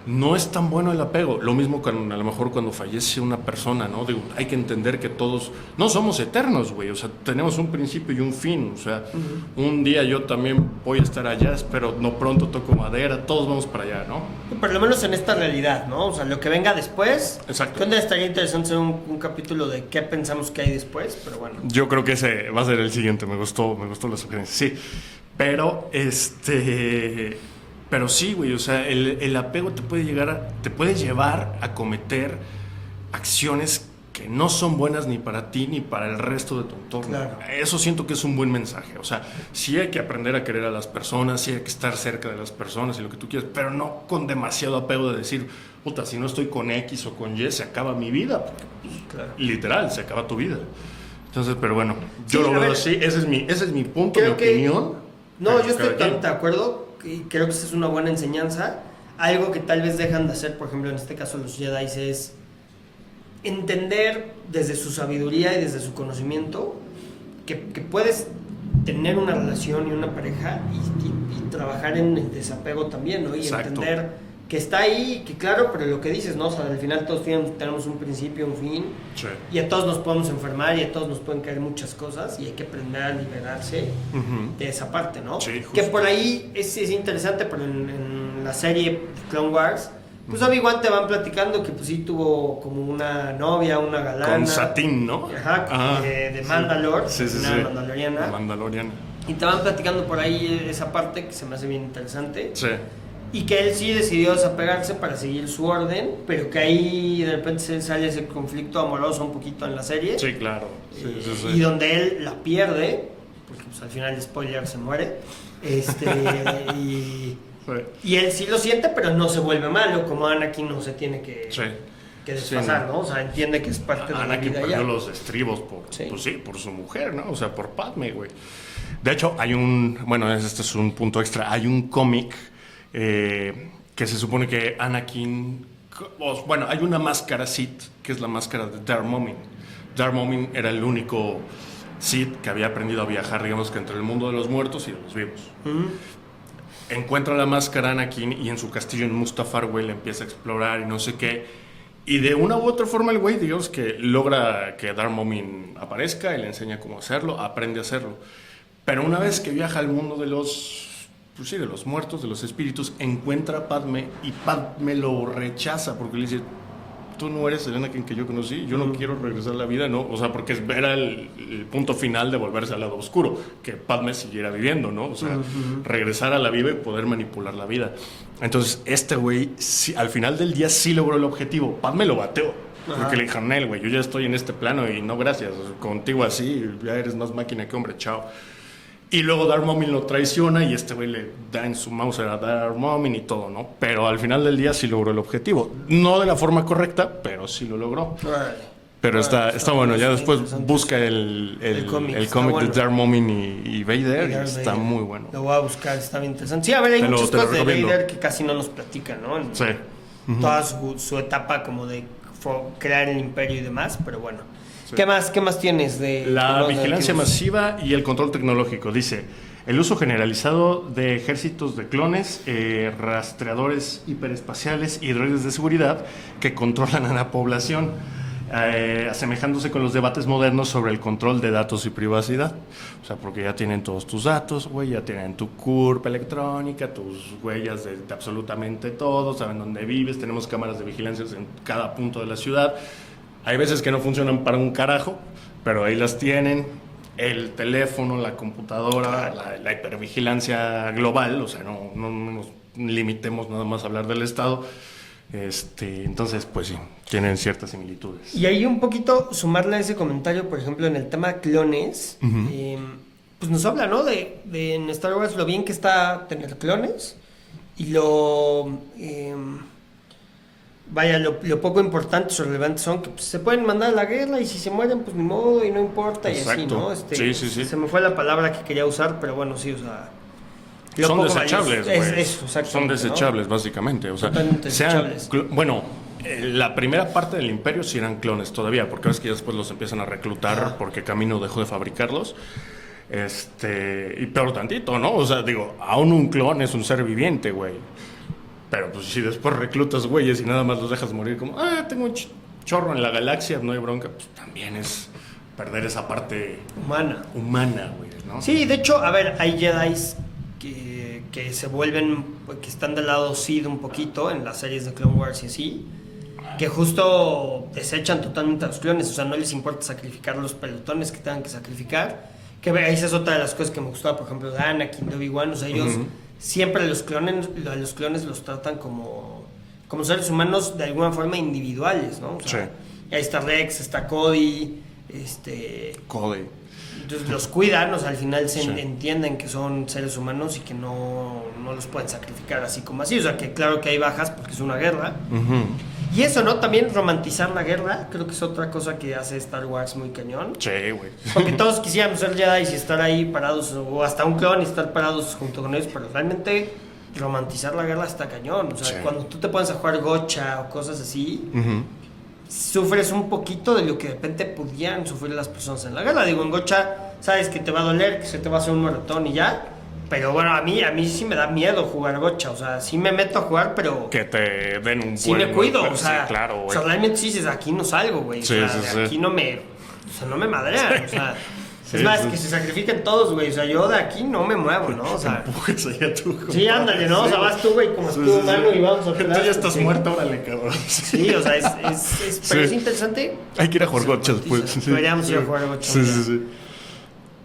no es tan bueno el apego. Lo mismo con, a lo mejor cuando fallece una persona, ¿no? Digo, hay que entender que todos no somos eternos, güey. O sea, tenemos un principio y un fin. O sea, un día yo también voy a estar allá, espero no pronto toco madera, todos vamos para allá, ¿no?
por lo menos en esta realidad, ¿no? O sea, lo que venga después.
Exacto.
Que onda estaría interesante hacer un capítulo de qué pensamos que hay después, pero bueno.
Yo creo que ese va a ser el siguiente. Me gustó la sugerencia. Sí, pero pero sí, güey, o sea, el apego te puede llevar a cometer acciones que no son buenas ni para ti ni para el resto de tu entorno.
Claro.
Eso siento que es un buen mensaje. O sea, sí hay que aprender a querer a las personas, sí hay que estar cerca de las personas y lo que tú quieras, pero no con demasiado apego de decir, puta, si no estoy con X o con Y, se acaba mi vida. Porque, pues,
Claro.
literal, se acaba tu vida. Entonces, pero bueno, yo
Sí,
lo
a
veo
ver,
así, ese es mi punto, mi
creo que-
opinión.
No,
Pero
yo estoy
cada quien.
totalmente de acuerdo y creo que esa es una buena enseñanza. Algo que tal vez dejan de hacer, por ejemplo, en este caso los Jedi, es entender desde su sabiduría y desde su conocimiento que puedes tener una relación y una pareja y trabajar en el desapego también, ¿no? Y
Exacto.
entender que está ahí, que claro, pero lo que dices, ¿no? O sea, al final todos tenemos un principio, un fin,
Sí.
y a todos nos podemos enfermar y a todos nos pueden caer muchas cosas y hay que aprender a liberarse
Ujú.
de esa parte, ¿no?
Sí, justo.
Que por ahí es interesante, pero en la serie de Clone Wars, pues Obi-Wan te van platicando que pues sí tuvo como una novia, una galana.
Con Satín, ¿no?
Ajá,
Ah,
de Mandalore,
sí, sí,
una
sí.
mandaloriana.
Mandaloriana.
Y te van platicando por ahí esa parte que se me hace bien interesante.
Sí.
Y que él sí decidió desapegarse para seguir su orden, pero que ahí de repente se sale ese conflicto amoroso un poquito en la serie.
Sí, claro. Sí, sí, sí.
Y donde él la pierde, porque pues, al final, spoiler, se muere. Y,
Sí.
y él sí lo siente, pero no se vuelve malo, como Anakin no se tiene que,
Sí.
que desfasar,
Sí,
¿no? O sea, entiende que es parte de la
Anakin
vida
perdió
ya.
los estribos por,
Sí.
pues sí, por su mujer, ¿no? O sea, por Padme, güey. De hecho, bueno, este es un punto extra. Hay un cómic que se supone que Anakin, bueno, hay una máscara Sith, que es la máscara de Darth Momin. Darth Momin era el único Sith que había aprendido a viajar, digamos que entre el mundo de los muertos y de los vivos. Encuentra la máscara Anakin y en su castillo en Mustafar, güey, le empieza a explorar y no sé qué. Y de una u otra forma el güey, digamos que logra que Darth Momin aparezca y le enseña cómo hacerlo, aprende a hacerlo. Pero una vez que viaja al mundo de los, pues sí, de los muertos, de los espíritus, encuentra a Padme y Padme lo rechaza porque le dice, tú no eres el Anakin que yo conocí, yo no quiero regresar a la vida, ¿no? O sea, porque era el punto final de volverse al lado oscuro, que Padme siguiera viviendo, ¿no? O sea, regresar a la vida y poder manipular la vida. Entonces, este güey, sí, al final del día sí logró el objetivo. Padme lo bateó. Porque le dijo, Nel, güey, yo ya estoy en este plano y no gracias. Contigo así, ya eres más máquina que hombre, chao. Y luego Darth Momin lo traiciona y este güey le da en su mouse a Darth Momin y todo, ¿no? Pero al final del día sí logró el objetivo. No de la forma correcta, pero sí lo logró. Pero está bueno. Ya después busca el cómic de Darth Momin y Vader y está muy bueno.
Lo voy a buscar, está bien interesante. Sí, a ver, hay muchas cosas de Vader que casi no nos platican, ¿no?
Sí.
Toda su etapa como de crear el imperio y demás, pero bueno. Sí. ¿Qué más tienes de
la vigilancia masiva y el control tecnológico? Dice, el uso generalizado de ejércitos de clones, rastreadores hiperespaciales y droides de seguridad que controlan a la población, asemejándose con los debates modernos sobre el control de datos y privacidad. O sea, porque ya tienen todos tus datos, güey, ya tienen tu CURP electrónica, tus huellas de absolutamente todo, saben dónde vives, tenemos cámaras de vigilancia en cada punto de la ciudad. Hay veces que no funcionan para un carajo, pero ahí las tienen. El teléfono, la computadora, la hipervigilancia global, o sea, no nos limitemos nada más a hablar del Estado. Entonces, pues sí, tienen ciertas similitudes.
Y ahí un poquito sumarle a ese comentario, por ejemplo, en el tema clones, pues nos habla, ¿no? De en Star Wars lo bien que está tener clones y lo poco importantes o relevantes son que pues, se pueden mandar a la guerra y si se mueren, pues ni modo y no importa.
Exacto.
Y así, ¿no?
Sí.
Se me fue la palabra que quería usar, pero bueno, sí, o sea...
Son desechables, güey. Son desechables,
¿no?
Básicamente. O sea,
desechables.
La primera parte del imperio sí eran clones todavía, porque ves que ya después los empiezan a reclutar porque Camino dejó de fabricarlos. Y peor tantito, ¿no? O sea, digo, aún un clon es un ser viviente, güey. Pero pues si después reclutas güeyes y nada más los dejas morir como, tengo un chorro en la galaxia, no hay bronca, pues también es perder esa parte humana, güey, ¿no?
Sí, de hecho, a ver, hay Jedis que se vuelven, que están del lado Sith un poquito en las series de Clone Wars y así, que justo desechan totalmente a los clones, o sea, no les importa sacrificar los pelotones que tengan que sacrificar, que esa es otra de las cosas que me gustaba, por ejemplo, de Anakin, de Obi-Wan, o sea, ellos siempre los clones los tratan como seres humanos de alguna forma individuales, ¿no? O sea, ahí está Rex, está Cody,
Cody.
Entonces los cuidan, o sea, al final entienden que son seres humanos y que no los pueden sacrificar así como así. O sea, que claro que hay bajas porque es una guerra. Y eso, ¿no? También romantizar la guerra, creo que es otra cosa que hace Star Wars muy cañón.
Sí, güey.
Porque todos quisiéramos ser Jedi y estar ahí parados, o hasta un clon y estar parados junto con ellos, pero realmente romantizar la guerra está cañón. O sea, cuando tú te pones a jugar gocha o cosas así... sufres un poquito de lo que de repente podían sufrir las personas en la guerra. Digo, en gocha sabes que te va a doler, que se te va a hacer un maratón y ya. Pero bueno, a mí sí me da miedo jugar gocha. O sea, sí me meto a jugar, pero...
Que te den un
sí me cuido, o sea...
Sí, claro,
o sea, realmente sí dices, aquí no salgo, güey.
Sí,
o sea, aquí no me... O sea, no me madrean, o sea... es más, que se sacrifiquen todos, güey. O sea, yo de aquí no me muevo, ¿no? O sea...
Empujes allá tú, compadre.
Sí, ándale, ¿no? O sea, vas tú, güey, como tu mano y vamos a
operar. Tú ya estás muerto, órale, cabrón.
Sí, o sea, pero es interesante.
Hay que ir a jugar gocha después.
Deberíamos ir a jugar gocha.
Sí.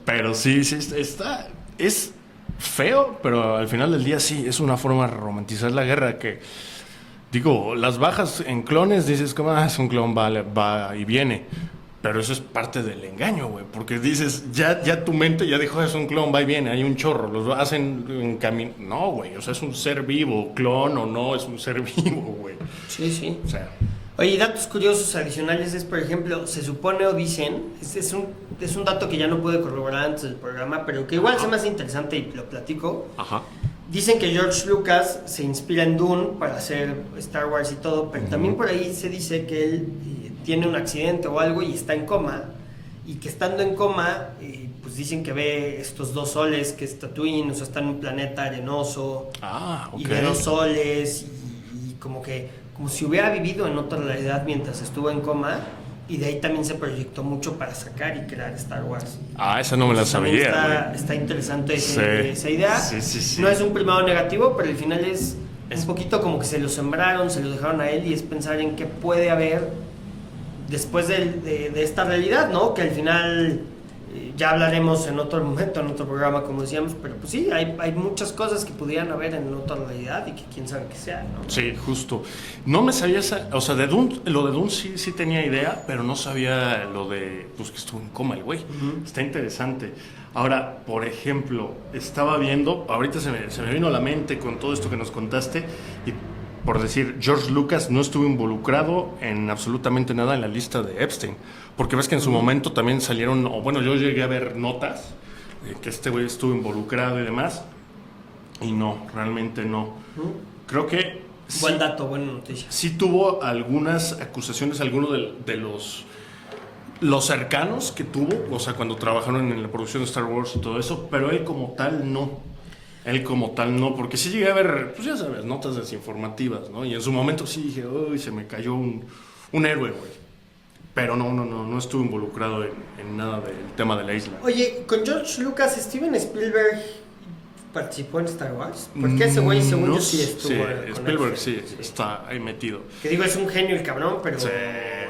Pero sí, está... Es feo, pero al final del día sí, es una forma de romantizar la guerra que... Digo, las bajas en clones, dices como, es un clon, va y viene. Pero eso es parte del engaño, güey. Porque dices, ya tu mente ya dijo, es un clon, va y viene, hay un chorro, los hacen en camino. No, güey, o sea, es un ser vivo, clon o no, es un ser vivo, güey.
Sí.
O sea...
Oye, datos curiosos adicionales es, por ejemplo, se supone o dicen, es un dato que ya no pude corroborar antes del programa, pero que igual se me hace interesante y lo platico. Dicen que George Lucas se inspira en Dune para hacer Star Wars y todo, pero también por ahí se dice que él tiene un accidente o algo y está en coma, y que estando en coma, pues dicen que ve estos dos soles, que es Tatooine, o sea, está en un planeta arenoso, y ve dos soles, y como que como si hubiera vivido en otra realidad mientras estuvo en coma, y de ahí también se proyectó mucho para sacar y crear Star Wars.
Esa no me la sabía.
Está interesante
Sí.
esa idea.
Sí.
No es un primado negativo, pero al final es un poquito como que se lo sembraron, se lo dejaron a él, y es pensar en qué puede haber después de esta realidad, ¿no? Que al final ya hablaremos en otro momento, en otro programa, como decíamos, pero pues sí, hay muchas cosas que pudieran haber en otra realidad y que quién sabe qué sea, ¿no?
Sí, justo. No me sabía o sea, lo de Dune sí tenía idea, pero no sabía lo de, pues que estuvo en coma el güey. Está interesante. Ahora, por ejemplo, estaba viendo, ahorita se me vino a la mente con todo esto que nos contaste, y por decir, George Lucas no estuvo involucrado en absolutamente nada en la lista de Epstein, porque ves que en su momento también salieron, o bueno, yo llegué a ver notas de que este güey estuvo involucrado y demás, y no, realmente no. Creo que
Buen dato, buena noticia.
sí tuvo algunas acusaciones, algunos de los cercanos que tuvo, o sea, cuando trabajaron en la producción de Star Wars y todo eso, pero él como tal no. Porque sí llegué a ver, pues ya sabes, notas desinformativas, ¿no? Y en su momento sí dije, uy, se me cayó un héroe, güey. Pero no estuve involucrado en nada del tema de la isla.
Oye, con George Lucas, ¿Steven Spielberg participó en Star Wars? Porque ese güey, según yo, sí estuvo.
Sí,
con
Spielberg
sí.
está ahí metido.
Que digo, es un genio el cabrón, pero
Sí.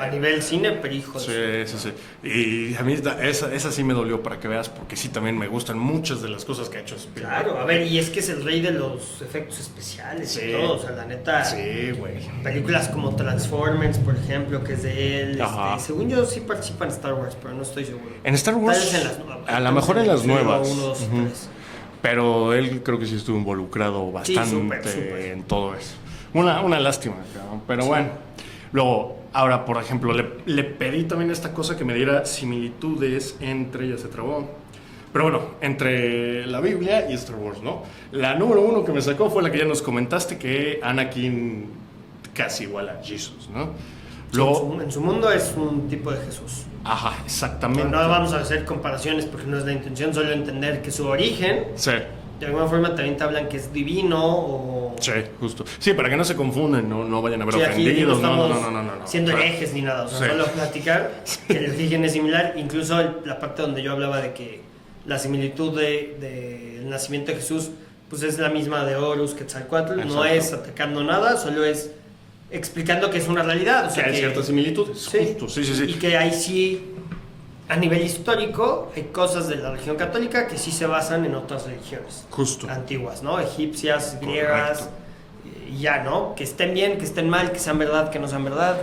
a nivel cine, pero hijo de
Sí. Y a mí esa sí me dolió, para que veas, porque sí también me gustan muchas de las cosas que ha hecho Spielberg.
Claro, a ver, y es que es el rey de los efectos especiales
Sí.
y todo, o sea, la neta.
Sí, güey.
Películas como Transformers, por ejemplo, que es de él.
Ajá.
Según yo, sí participa en Star Wars, pero no estoy seguro.
En Star
Tal
Wars,
vez en las nuevas.
a lo mejor en las nuevas.
1, 2,
Ujú.
3.
Pero él creo que sí estuvo involucrado bastante
súper.
en todo eso. Una lástima, cabrón, pero
Sí.
bueno. Luego, ahora, por ejemplo, le pedí también esta cosa que me diera similitudes entre, ya se trabó, pero bueno, entre la Biblia y Star Wars, ¿no? La número 1 que me sacó fue la que ya nos comentaste, que Anakin casi igual a Jesus, ¿no? Luego,
En su mundo es un tipo de Jesús.
ajá, exactamente.
No vamos a hacer comparaciones porque no es la intención, solo entender que su origen,
Sí.
de alguna forma también te hablan que es divino o...
Sí, justo. Sí, para que no se confunden, no vayan a ver
Sí, aquí no
ofendidos.
estamos
No.
siendo
O sea,
herejes ni nada, o sea,
sí.
solo platicar que el origen es similar. Incluso la parte donde yo hablaba de que la similitud del nacimiento de Jesús pues es la misma de Horus, Quetzalcóatl, no
Exacto.
es atacando nada, solo es explicando que es una realidad. O sea,
que hay ciertas similitudes,
sí,
justo, sí.
Y que ahí sí, a nivel histórico, hay cosas de la religión católica que sí se basan en otras religiones
Justo.
antiguas, ¿no? Egipcias, griegas,
Correcto.
y ya, ¿no? Que estén bien, que estén mal, que sean verdad, que no sean verdad.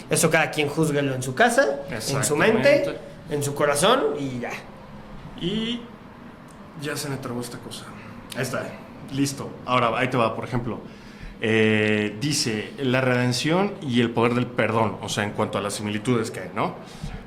Eso cada quien júzguelo en su casa, en su mente,
Exactamente.
en su corazón y ya.
Y ya se me trabó esta cosa. Ahí está, listo. Ahora, ahí te va, por ejemplo. Dice la redención y el poder del perdón, o sea, en cuanto a las similitudes que hay, ¿no?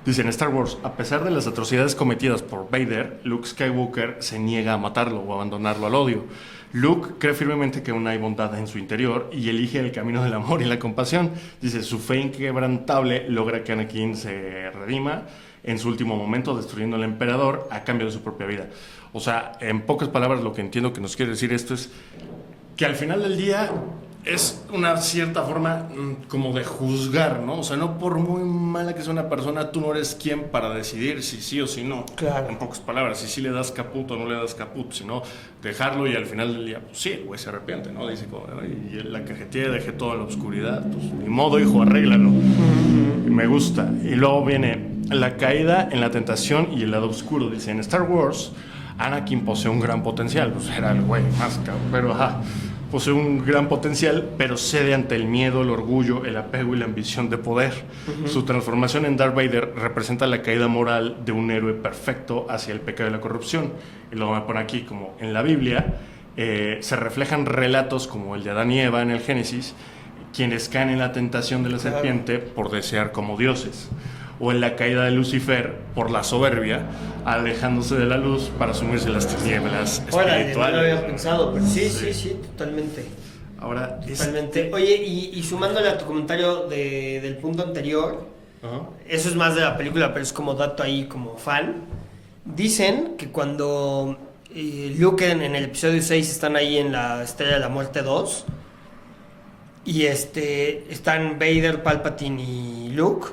Dice en Star Wars, a pesar de las atrocidades cometidas por Vader, Luke Skywalker se niega a matarlo o abandonarlo al odio. Luke cree firmemente que aún hay bondad en su interior y elige el camino del amor y la compasión. Dice, su fe inquebrantable logra que Anakin se redima en su último momento, destruyendo al emperador a cambio de su propia vida. O sea, en pocas palabras, lo que entiendo que nos quiere decir esto es que al final del día es una cierta forma como de juzgar, ¿no? O sea, no por muy mala que sea una persona, tú no eres quien para decidir si sí o si no.
Claro.
En pocas palabras, si sí le das caput o no le das caput, sino dejarlo y al final del día, pues sí, el güey se arrepiente, ¿no? Dice, como, y la cajetilla dejé todo en la oscuridad, pues ni modo, hijo, arréglalo. Me gusta. Y luego viene la caída en la tentación y el lado oscuro. Dice, en Star Wars, Anakin posee un gran potencial, pues era el güey más cabrón, pero ajá. Posee un gran potencial, pero cede ante el miedo, el orgullo, el apego y la ambición de poder. Su transformación en Darth Vader representa la caída moral de un héroe perfecto hacia el pecado y la corrupción. Y luego me pone aquí, como en la Biblia, se reflejan relatos como el de Adán y Eva en el Génesis, quienes caen en la tentación de la serpiente por desear como dioses. O en la caída de Lucifer por la soberbia, alejándose de la luz para sumirse en las tinieblas
Órale, no
espirituales.
lo había pensado, pero sí, totalmente.
Ahora,
Totalmente. Oye, y sumándole a tu comentario del punto anterior,
Ajá.
eso es más de la película, pero es como dato ahí, como fan. Dicen que cuando Luke en el episodio 6 están ahí en la Estrella de la Muerte 2, Y están Vader, Palpatine y Luke.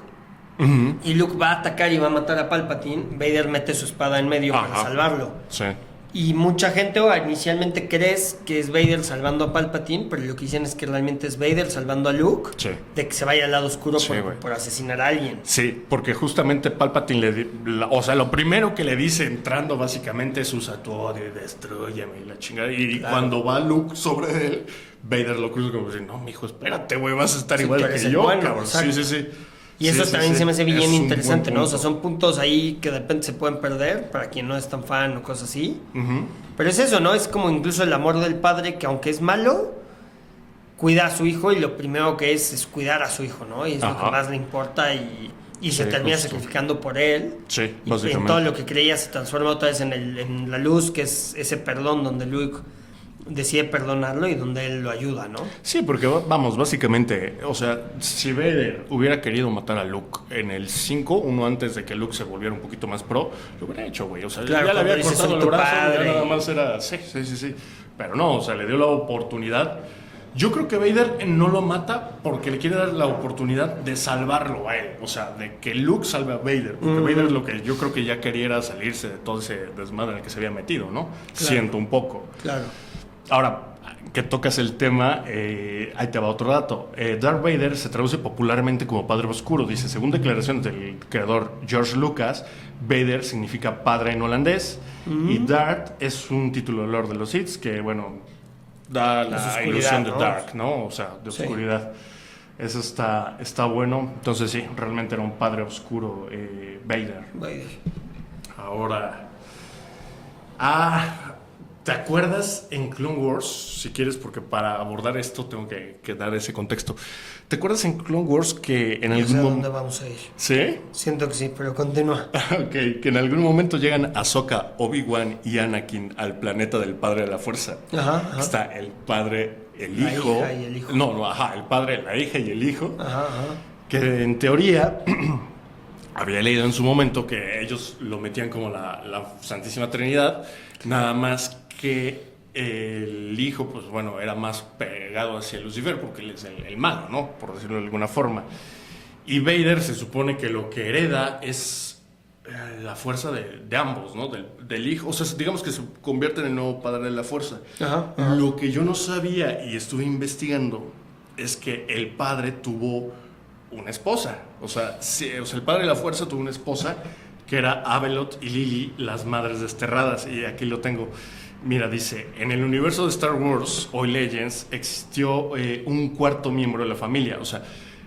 Ujú.
Y Luke va a atacar y va a matar a Palpatine. Vader mete su espada en medio para
Ajá.
salvarlo.
Sí.
Y mucha gente inicialmente crees que es Vader salvando a Palpatine, pero lo que dicen es que realmente es Vader salvando a Luke
Sí.
de que se vaya al lado oscuro
Sí, güey.
por asesinar a alguien.
Sí, porque justamente Palpatine o sea, lo primero que le dice entrando básicamente es usa tu odio y destrúyeme y la chingada. Y
Claro.
cuando va Luke sobre él, Vader lo cruza como diciendo, no, mijo, espérate, güey, vas a estar
Sí,
igual
tú eres
que
el
yo,
bueno,
cabrón.
exacto.
Sí, sí, sí.
Y eso
Sí,
también
sí,
se me hace
sí.
bien
Es un
interesante,
buen
¿no? O sea,
punto.
son puntos ahí que de repente se pueden perder para quien no es tan fan o cosas así.
Ujú.
Pero es eso, ¿no? Es como incluso el amor del padre que aunque es malo, cuida a su hijo y lo primero que es cuidar a su hijo, ¿no? Y es lo
Ajá.
que más le importa y se
Sí,
termina
justo.
sacrificando por él.
Sí,
Y en
básicamente.
todo lo que creía se transforma otra vez en la luz, que es ese perdón donde Luke decide perdonarlo y donde él lo ayuda, ¿no?
Sí, porque vamos, básicamente, o sea, si Vader hubiera querido matar a Luke en el 5, uno antes de que Luke se volviera un poquito más pro, lo hubiera hecho, güey. O sea,
Claro,
ya le
cuando
había
dice,
cortado
"Soy
el
tu
brazo,
padre".
ya nada más era, sí, sí, sí, sí. Pero no, o sea, le dio la oportunidad. Yo creo que Vader no lo mata porque le quiere dar la oportunidad de salvarlo a él. O sea, de que Luke salve a Vader. Porque Vader lo que yo creo que ya quería era salirse de todo ese desmadre en el que se había metido, ¿no? Siento un poco.
Claro.
Ahora, que tocas el tema, ahí te va otro dato. Darth Vader se traduce popularmente como Padre Oscuro. Dice, según declaraciones del creador George Lucas, Vader significa padre en holandés y Darth es un título de Lord de los Sith que, bueno, da
Es
la
oscuridad,
ilusión de
¿no?
dark, ¿no? O sea, de
Sí.
oscuridad. Eso está bueno. Entonces sí, realmente era un padre oscuro Vader.
Vader.
Ahora... ¿te acuerdas en Clone Wars? Si quieres, porque para abordar esto tengo que dar ese contexto. ¿Te acuerdas en Clone Wars que en
No sé
algún
a dónde
momento...
vamos a ir.
¿Sí?
Siento que sí, pero continúa.
Ok, que en algún momento llegan Ahsoka, Obi-Wan y Anakin al planeta del Padre de la Fuerza.
Ajá, ajá.
Está el padre, el
La
hijo...
hija y el hijo.
No, ajá, el padre, la hija y el hijo.
Ajá, ajá.
Que en teoría... Había leído en su momento que ellos lo metían como la Santísima Trinidad, nada más que el hijo, pues bueno, era más pegado hacia Lucifer, porque él es el malo, ¿no? Por decirlo de alguna forma. Y Vader se supone que lo que hereda es la fuerza de ambos, ¿no? Del hijo, o sea, digamos que se convierte en el nuevo padre de la fuerza.
Ajá, ajá.
Lo que yo no sabía y estuve investigando es que el padre tuvo una esposa. O sea, el padre de la fuerza tuvo una esposa que era Abeloth y Lily, las madres desterradas. Y aquí lo tengo. Mira, dice, en el universo de Star Wars, hoy Legends, existió un cuarto miembro de la familia. O sea,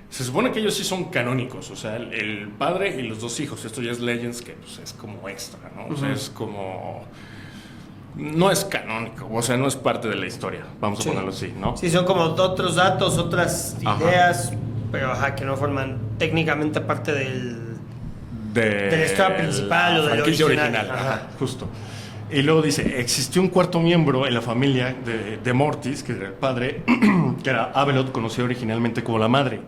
se supone que ellos sí son canónicos. O sea, el padre y los dos hijos. Esto ya es Legends, que pues, es como extra, ¿no? O sea, es como... No es canónico, o sea, no es parte de la historia. Vamos a
Sí.
ponerlo así, ¿no?
Sí, son como otros datos, otras
Ajá.
ideas, pero que no forman técnicamente parte del...
De
la historia principal o
la
del
franquicia
original.
Ajá,
Ajá.
justo. Y luego dice, existió un cuarto miembro en la familia de Mortis, que era el padre, que era Abeloth, conocido originalmente como la madre.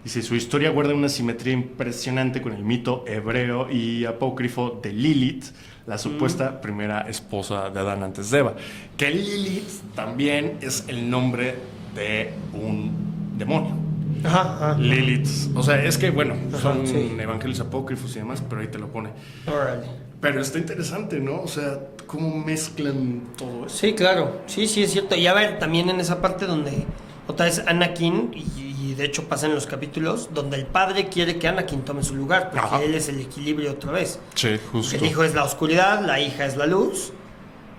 Dice, su historia guarda una simetría impresionante con el mito hebreo y apócrifo de Lilith, la supuesta primera esposa de Adán antes de Eva. Que Lilith también es el nombre de un demonio.
Ajá, ajá.
Lilith, o sea, es que bueno,
Ajá,
son
sí.
evangelios apócrifos y demás, pero ahí te lo pone.
Órale.
Pero está interesante, ¿no? O sea, cómo mezclan todo eso.
Sí, claro. Sí, sí, es cierto. Y a ver, también en esa parte donde otra vez Anakin, y de hecho pasa en los capítulos, donde el padre quiere que Anakin tome su lugar, porque
Ajá.
él es el equilibrio otra vez.
Sí, justo.
El hijo es la oscuridad, la hija es la luz,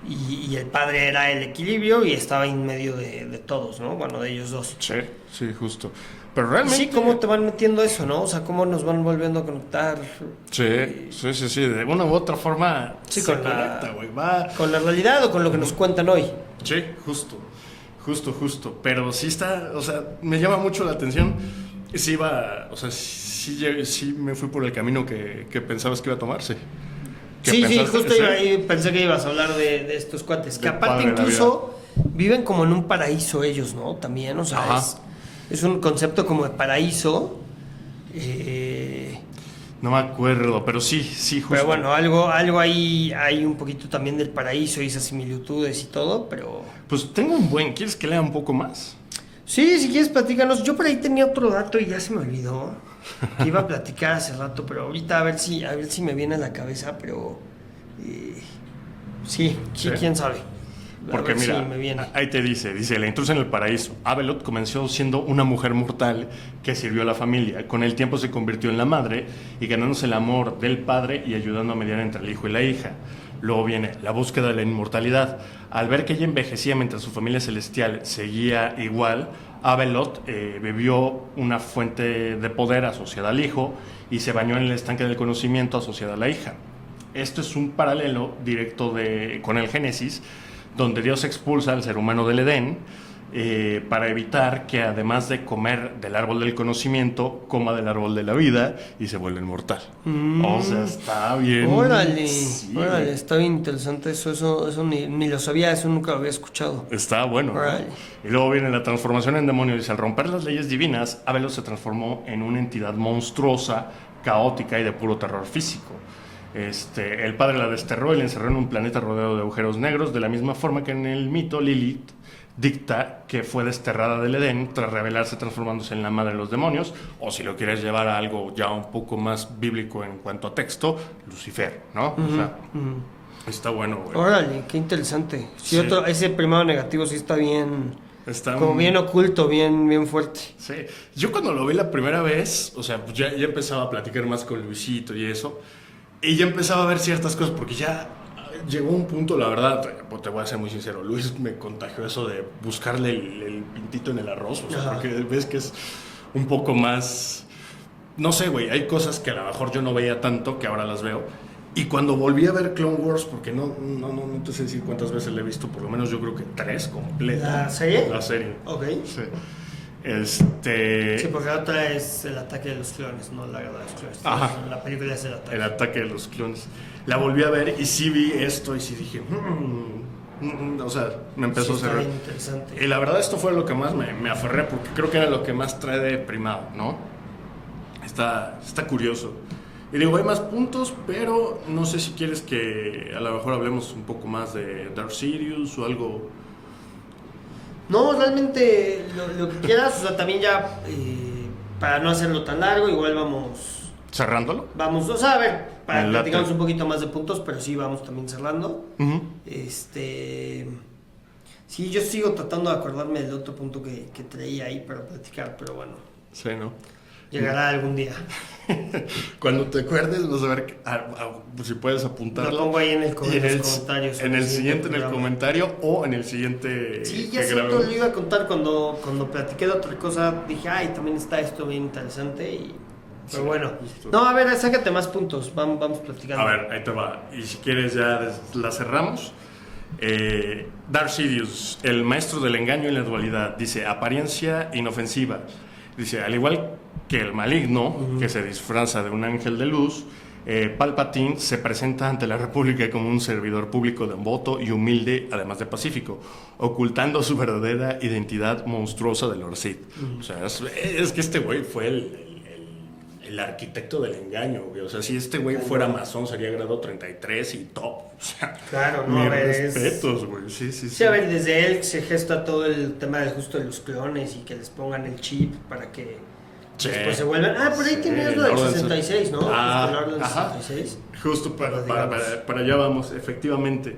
y el padre era el equilibrio y estaba en medio de todos, ¿no? Bueno, de ellos dos.
Sí, sí, justo. Pero
Y
realmente...
sí, cómo te van metiendo eso, ¿no? O sea, cómo nos van volviendo a conectar
Sí, sí, sí, sí. De una u otra forma
Sí,
se
con la-
conecta, güey. Va...
con la realidad o con lo que nos cuentan hoy.
Sí, justo. Justo, justo. Pero sí está... O sea, me llama mucho la atención. Sí iba... O sea, sí me fui por el camino que pensabas que iba a tomarse. ¿Qué
Sí,
pensaste?
justo iba ahí, pensé que ibas a hablar de estos cuates. Que
Del
aparte
padre de la
incluso viven como en un paraíso ellos, ¿no? También, o sea,
Ajá.
es un concepto como de paraíso.
No me acuerdo, pero sí, justo.
Pero bueno, algo ahí hay un poquito también del paraíso y esas similitudes y todo, pero...
Pues tengo un buen... ¿Quieres que lea un poco más?
Sí, si quieres platícanos. Yo por ahí tenía otro dato y ya se me olvidó. Que iba a platicar hace rato, pero ahorita a ver si me viene a la cabeza, pero sí,
¿Sí?
quién sabe.
Porque mira,
me viene.
ahí te dice, la intrusa en el paraíso. Abeloth comenzó siendo una mujer mortal que sirvió a la familia. Con el tiempo se convirtió en la madre y ganándose el amor del padre y ayudando a mediar entre el hijo y la hija. Luego viene la búsqueda de la inmortalidad. Al ver que ella envejecía mientras su familia celestial seguía igual, Abeloth bebió una fuente de poder asociada al hijo y se bañó en el estanque del conocimiento asociada a la hija. Esto es un paralelo directo con el Génesis, donde Dios expulsa al ser humano del Edén para evitar que, además de comer del árbol del conocimiento, coma del árbol de la vida y se vuelva inmortal. O sea, está bien.
Órale,
Sí,
órale, está bien interesante eso ni lo sabía, eso nunca lo había escuchado.
Está bueno, ¿no?
Órale.
Y luego viene la transformación en demonio. Dice, al romper las leyes divinas, Abeloth se transformó en una entidad monstruosa, caótica y de puro terror físico. El padre la desterró y la encerró en un planeta rodeado de agujeros negros, de la misma forma que en el mito Lilith dicta que fue desterrada del Edén tras rebelarse transformándose en la madre de los demonios, o si lo quieres llevar a algo ya un poco más bíblico en cuanto a texto, Lucifer, ¿no? O sea, está bueno, güey.
Órale, qué interesante. Sí,
Sí.
Ese primero negativo sí está bien,
Está
como bien oculto, bien fuerte.
Sí, yo cuando lo vi la primera vez, o sea, pues ya empezaba a platicar más con Luisito y eso, y ya empezaba a ver ciertas cosas, porque ya llegó un punto, la verdad, te voy a ser muy sincero, Luis me contagió eso de buscarle el pintito en el arroz, o sea,
Ajá.
porque ves que es un poco más, no sé, güey, hay cosas que a lo mejor yo no veía tanto, que ahora las veo, y cuando volví a ver Clone Wars, porque no te sé decir cuántas veces la he visto, por lo menos yo creo que 3 completas.
¿La serie?
La serie.
Ok.
Sí.
Sí, porque la otra es el ataque de los clones, no la guerra de los clones.
Ajá.
La película es el ataque.
El ataque de los clones. La volví a ver y sí vi esto y sí dije, o sea, me empezó a
está
cerrar.
bien interesante.
Y la verdad esto fue lo que más me aferré porque creo que era lo que más trae de primado, ¿no? Está curioso. Y digo, hay más puntos, pero no sé si quieres que a lo mejor hablemos un poco más de Darth Sidious o algo.
No, realmente lo que quieras, o sea, también ya para no hacerlo tan largo, igual vamos,
¿Cerrándolo?
o sea, a ver, para
Me
que
late.
platicamos un poquito más de puntos, pero sí vamos también cerrando.
Ujú.
Sí, yo sigo tratando de acordarme del otro punto que traía ahí para platicar, pero bueno,
Sí, ¿no?
llegará algún día.
Cuando te acuerdes vas a ver pues, si puedes apuntarlo.
Lo pongo ahí en
Y
los comentarios.
En el siguiente, en el
programa.
comentario o en el siguiente.
Sí, ya
que
sé, lo
grabemos.
iba a contar cuando platiqué de otra cosa. Dije, ay, también está esto bien interesante. Pero
Sí,
bueno,
justo.
no, a ver, sácate más puntos. Vamos platicando.
A ver, ahí te va. Y si quieres ya la cerramos. Darth Sidious, el maestro del engaño y la dualidad. Dice, apariencia inofensiva. Dice, al igual que el maligno, que se disfraza de un ángel de luz, Palpatine se presenta ante la República como un servidor público devoto y humilde, además de pacífico, ocultando su verdadera identidad monstruosa de Lord Sith. O sea, es que este güey fue el arquitecto del engaño, güey. O sea, si este güey fuera masón, sería grado 33 y top. O sea,
Claro, no,
mis
a ver, es-
respetos, güey. Sí.
Sí, a ver, desde él se gesta todo el tema del justo de los clones y que les pongan el chip para que
Sí.
después se vuelvan. Ah, por ahí
Sí,
tenías lo
la
del
orden
66, ¿no?
Ah,
Justo el orden
ajá.
66.
Justo
Pero digamos.
para allá vamos, efectivamente.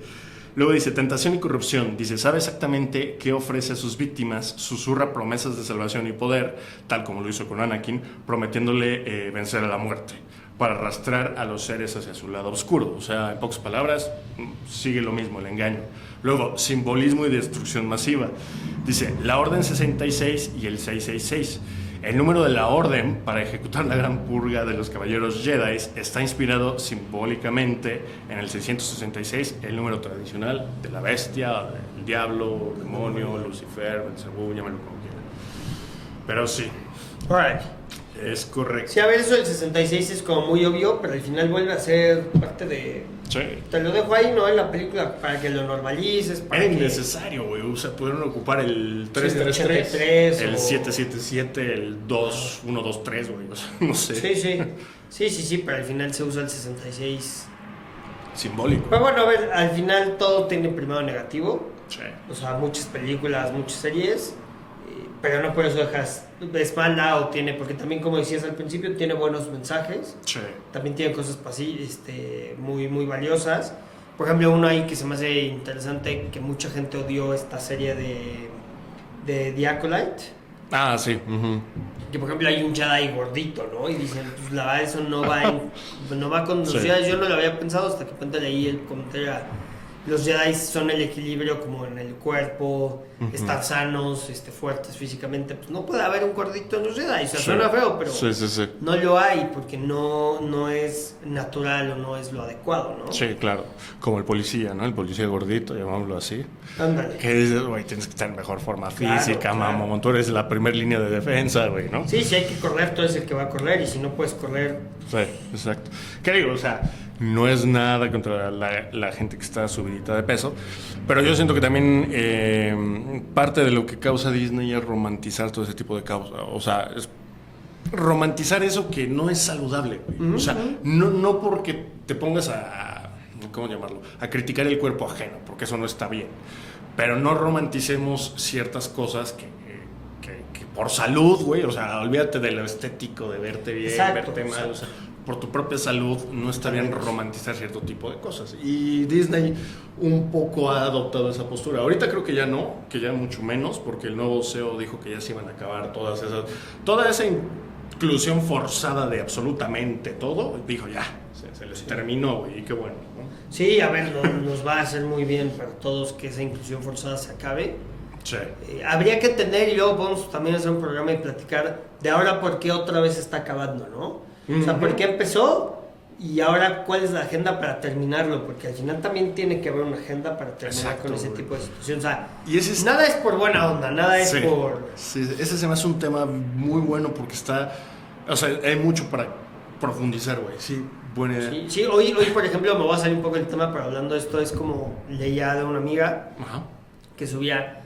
Luego dice, tentación y corrupción. Dice, sabe exactamente qué ofrece a sus víctimas, susurra promesas de salvación y poder, tal como lo hizo con Anakin, prometiéndole vencer a la muerte, para arrastrar a los seres hacia su lado oscuro. O sea, en pocas palabras, sigue lo mismo, el engaño. Luego, simbolismo y destrucción masiva. Dice, la Orden 66 y el 666. El número de la orden para ejecutar la gran purga de los caballeros Jedi está inspirado simbólicamente en el 666, el número tradicional de la bestia, del diablo, demonio, Lucifer, Belcebú, llámalo como quiera. Pero sí,
Alright.
es correcto.
Sí, a ver, eso del 66 es como muy obvio, pero al final vuelve a ser parte de...
Sí.
Te lo dejo ahí, ¿no? En la película, para que lo normalices, para
Era
que...
innecesario, güey. O sea, pudieron ocupar el
Sí, el
333,
83
el
o-
777, el 2123, güey. O sea, no sé.
Sí, pero al final se usa el 66.
Simbólico.
Pero bueno, a ver, al final todo tiene primero negativo.
Sí.
O sea, muchas películas, muchas series. pero no por eso es mala o tiene, porque también como decías al principio, tiene buenos mensajes,
Sí.
también tiene cosas muy, muy valiosas. Por ejemplo, uno ahí que se me hace interesante, que mucha gente odió esta serie de The Acolyte,
Ah, sí. Ujú.
que por ejemplo hay un Jedi gordito, ¿no? Y dicen, pues la verdad eso no va con...
Sí.
O sea, yo no lo había pensado hasta que de repente leí el comentario. Los Jedi son el equilibrio como en el cuerpo, estar sanos, fuertes físicamente. Pues no puede haber un gordito en los Jedi, o sea,
Sí.
suena feo, pero
Sí.
no lo hay porque no es natural o no es lo adecuado, ¿no?
Sí, claro. Como el policía, ¿no? El policía gordito, llamámoslo así.
Ándale.
Que dices, güey, tienes que estar en mejor forma
Claro,
física,
claro.
mamón. Tú eres la primera línea de defensa, güey, ¿no?
Sí, si hay que correr, tú eres el que va a correr y si no puedes correr...
Sí, exacto. ¿Qué digo? O sea, no es nada contra la gente que está subidita de peso, pero yo siento que también parte de lo que causa Disney es romantizar todo ese tipo de causa. O sea, es romantizar eso que no es saludable, güey. O sea, no porque te pongas ¿cómo llamarlo? A criticar el cuerpo ajeno, porque eso no está bien. Pero no romanticemos ciertas cosas que por salud, güey, o sea, olvídate de lo estético, de verte bien,
Exacto,
verte mal,
exacto.
o sea, por tu propia salud no está bien romantizar cierto tipo de cosas. Y Disney un poco ha adoptado esa postura. Ahorita creo que ya no, que ya mucho menos, porque el nuevo CEO dijo que ya se iban a acabar toda esa inclusión forzada de absolutamente todo, dijo ya, se les terminó, güey, y qué bueno, ¿no?
Sí, a ver, nos va a hacer muy bien para todos que esa inclusión forzada se acabe.
Sí.
Habría que entender y luego podemos también hacer un programa y platicar de ahora por qué otra vez está acabando, ¿no? O sea, por qué empezó y ahora cuál es la agenda para terminarlo, porque al final también tiene que haber una agenda para terminar
Exacto,
con ese
güey.
tipo de situación. O sea,
Y ese es...
nada es por buena onda, nada es
Sí,
por...
sí, ese se me hace un tema muy bueno porque está... O sea, hay mucho para profundizar, güey. Sí, buena idea.
Sí, hoy, por ejemplo, me voy a salir un poco del tema, pero hablando de esto, es como leía de una amiga
Ajá.
que subía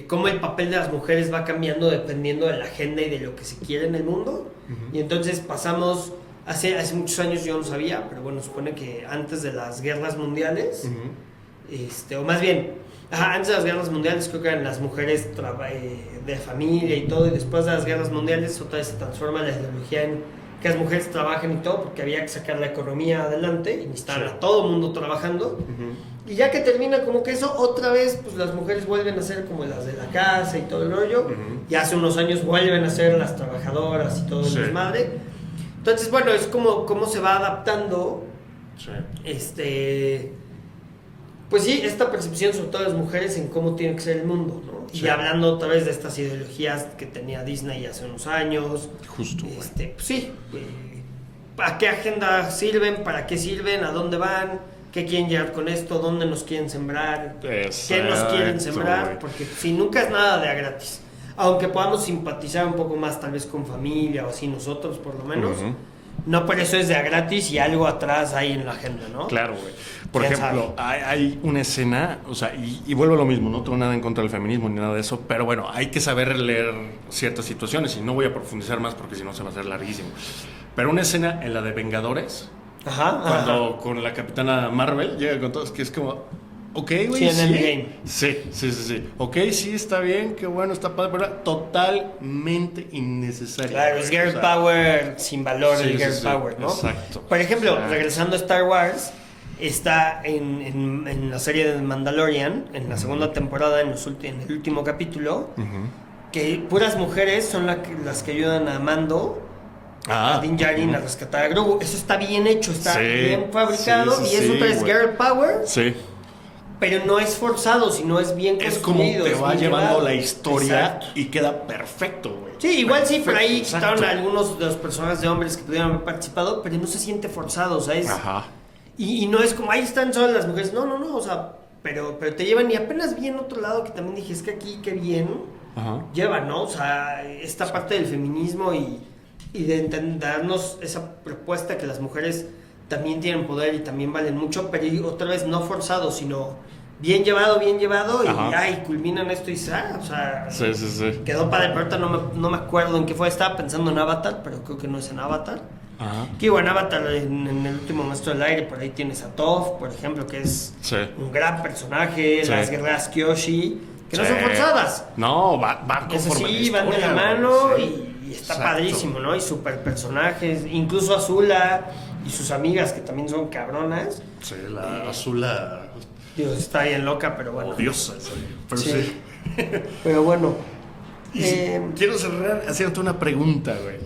cómo el papel de las mujeres va cambiando dependiendo de la agenda y de lo que se quiere en el mundo. Y entonces pasamos, hace muchos años yo no sabía, pero bueno, supone que antes de las guerras mundiales, o más bien, antes de las guerras mundiales creo que eran las mujeres de familia y todo, y después de las guerras mundiales otra vez se transforma la ideología en que las mujeres trabajen y todo, porque había que sacar la economía adelante y necesitaban a todo el mundo trabajando. Y ya que termina como que eso, otra vez pues las mujeres vuelven a ser como las de la casa y todo el rollo. Y hace unos años vuelven a ser las trabajadoras y todo el desmadre. Entonces, bueno, es como cómo se va adaptando pues sí, esta percepción sobre todo de las mujeres en cómo tiene que ser el mundo, ¿no?
Sí.
Y hablando otra vez de estas ideologías que tenía Disney hace unos años.
Justo, güey.
Pues sí, ¿a qué agenda sirven? ¿Para qué sirven? ¿A dónde van? ¿Qué quieren llegar con esto? ¿Dónde nos quieren sembrar? ¿Qué nos quieren sembrar?
Güey.
Porque si nunca es nada de a gratis. Aunque podamos simpatizar un poco más tal vez con familia o así nosotros por lo menos. No por eso es de a gratis y algo atrás hay en la agenda, ¿no?
Claro, güey. Por
¿Quién
ejemplo, hay una escena, o sea, y vuelvo a lo mismo, no tengo nada en contra del feminismo ni nada de eso, pero bueno, hay que saber leer ciertas situaciones y no voy a profundizar más porque si no se va a hacer larguísimo. Pero una escena en la de Vengadores, cuando con la Capitana Marvel llega con todos, que es como, ok, güey,
Sí, en Endgame.
Sí. Ok, sí, está bien, qué bueno, está padre, pero era totalmente innecesario.
Claro, es girl
o sea,
power sin valor, el girl
sí,
power, ¿no?
Exacto.
Por ejemplo,
Exacto.
regresando a Star Wars, está en la serie de Mandalorian, en la segunda temporada, en el último capítulo, que puras mujeres son las que ayudan a Mando, a Din Djarin, a rescatar a Grogu. Eso está bien hecho, está bien fabricado, y eso es
güey.
girl power,
Sí.
pero no es forzado, sino es bien
Es como
construido.
te
es
va
bien
llevando
llevado.
la historia
Exacto.
y queda perfecto, güey.
Sí, igual sí, por ahí
Exacto.
quitaron a algunos de los personajes de hombres que pudieron haber participado, pero no se siente forzado, o sea, es...
Ajá.
Y no es como, ahí están solas las mujeres, no, o sea, pero te llevan, y apenas vi en otro lado que también dije, es que aquí qué bien
Ajá.
llevan, ¿no? O sea, esta parte del feminismo y de darnos esa propuesta que las mujeres también tienen poder y también valen mucho, pero otra vez no forzado, sino bien llevado y
Ajá.
ay, culminan esto y o sea,
Sí.
quedó padre, pero ahorita no me acuerdo en qué fue, estaba pensando en Avatar, pero creo que no es en Avatar.
Ajá.
Que bueno, Avatar en el último Maestro del Aire, por ahí tienes a Toph, por ejemplo, que es
Sí.
un gran personaje,
Sí.
las guerreras Kyoshi, que no son forzadas.
No, va
Eso
conforme
sí,
la
van de la
historia,
mano
sí.
y está
Exacto.
padrísimo, ¿no? Y super personajes, incluso Azula y sus amigas que también son cabronas.
Sí, la Azula
Dios, está bien loca, pero bueno.
odiosa, sí. Pero
Sí.
sí.
Pero bueno.
Y quiero cerrar haciéndote una pregunta, güey.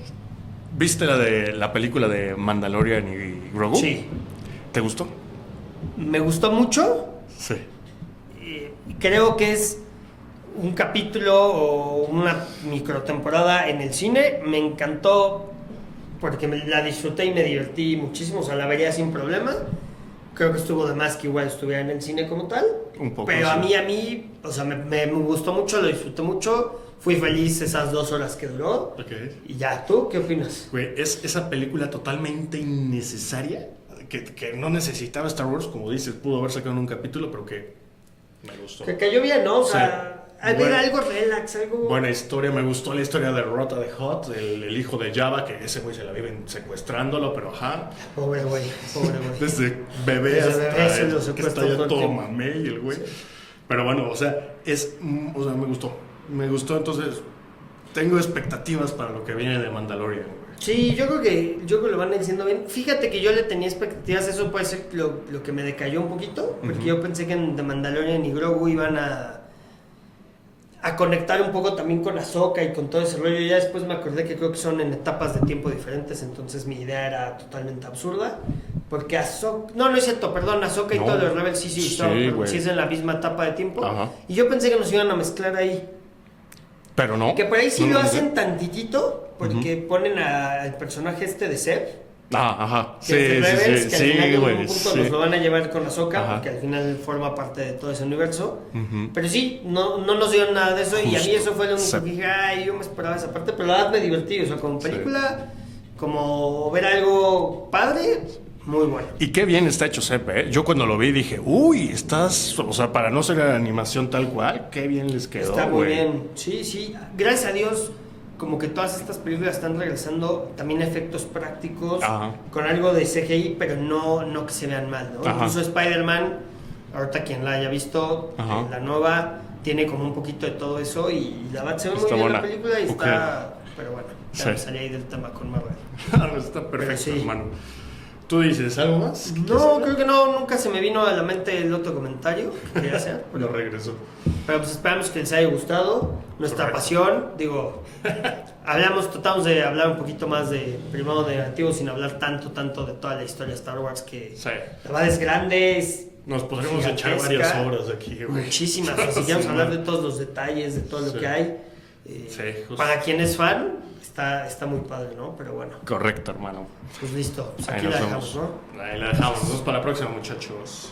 ¿Viste la película de Mandalorian y Grogu?
Sí.
¿Te gustó?
Me gustó mucho.
Sí.
Creo que es un capítulo o una microtemporada en el cine. Me encantó porque la disfruté y me divertí muchísimo. O sea, la vería sin problema. Creo que estuvo de más que igual estuviera en el cine como tal.
Un poco,
Pero
sí.
a mí, o sea, me gustó mucho, lo disfruté mucho. Fui feliz esas 2 horas que duró.
Ok.
Y ya, ¿tú qué opinas?
Güey, es esa película totalmente innecesaria que no necesitaba Star Wars, como dices, pudo haber sacado en un capítulo, pero que me gustó.
Que cayó bien, ¿no? O sea,
Sí.
a ver,
Bueno.
algo relax, algo...
Buena historia, me gustó la historia de Rota de Hot, el hijo de Jabba, que ese güey se la viven secuestrándolo, pero ajá,
Pobre güey, pobre güey.
desde bebé
Desde
hasta
bebé se lo
que
secuestra
está ya
todo el
todo
tiempo.
mamey el güey.
Sí.
Pero bueno, o sea, me gustó, entonces tengo expectativas para lo que viene de Mandalorian, güey.
Sí, yo creo que lo van diciendo bien. Fíjate que yo le tenía expectativas, eso puede ser lo que me decayó un poquito, porque yo pensé que en The Mandalorian y Grogu iban a conectar un poco también con Ahsoka y con todo ese rollo. Ya después me acordé que creo que son en etapas de tiempo diferentes, entonces mi idea era totalmente absurda. Porque Ahsoka... No es cierto, perdón, Ahsoka y
No.
todos los Rebels sí,
Sí,
son,
güey.
sí es en la misma etapa de tiempo.
Ajá.
Y yo pensé que nos iban a mezclar ahí.
Pero no.
Que por ahí sí
No,
lo
no,
hacen
no.
tantitito, porque ponen al personaje este de Seb,
Ajá.
que
Sí,
es de Rebels,
sí,
que al
sí,
final en
güey.
algún punto
Sí.
nos lo van a llevar con Ahsoka,
Ajá.
porque al final forma parte de todo ese universo.
Ujú.
Pero sí, no nos dieron nada de eso, y a mí
Justo.
eso fue lo único
Sí.
que dije, ay, yo me esperaba esa parte, pero la verdad me divertí, o sea, como película, como ver algo padre, muy bueno.
Y qué bien está hecho Sepe, ¿eh? Yo cuando lo vi dije, uy, o sea, para no ser animación tal cual, qué bien les quedó,
Está muy
güey.
bien, sí, gracias a Dios, como que todas estas películas están regresando también a efectos prácticos,
Ajá.
con algo de CGI, pero no que se vean mal, ¿no?
Ajá.
Incluso Spider-Man, ahorita quien la haya visto,
Ajá.
la nueva, tiene como un poquito de todo eso y la verdad se ve muy
Está
bien
buena.
la película y
Ok.
está, pero bueno, ya
Sí.
me salí ahí del tema con Marvel.
Está perfecto,
Pero sí.
hermano. ¿Tú dices algo más?
No, creo que nunca se me vino a la mente el otro comentario que quería hacer,
Lo
pero,
regreso.
pero pues esperamos que les haya gustado nuestra
Correcto.
pasión, digo, tratamos de hablar un poquito más de primero de antiguo sin hablar tanto de toda la historia de Star Wars, que
Sí.
la verdad es grande, es
Nos podremos echar
gigantesca,
varias horas aquí, güey.
muchísimas, o sea, si queremos
Sí,
hablar
man.
de todos los detalles, de todo lo
Sí.
que hay,
Sí, justo.
para quien es fan, está muy padre, ¿no? Pero bueno,
Correcto, hermano.
pues listo, pues
Ahí
aquí
nos
la
vemos.
dejamos, ¿no?
Ahí la dejamos. Nos vemos para la próxima, muchachos.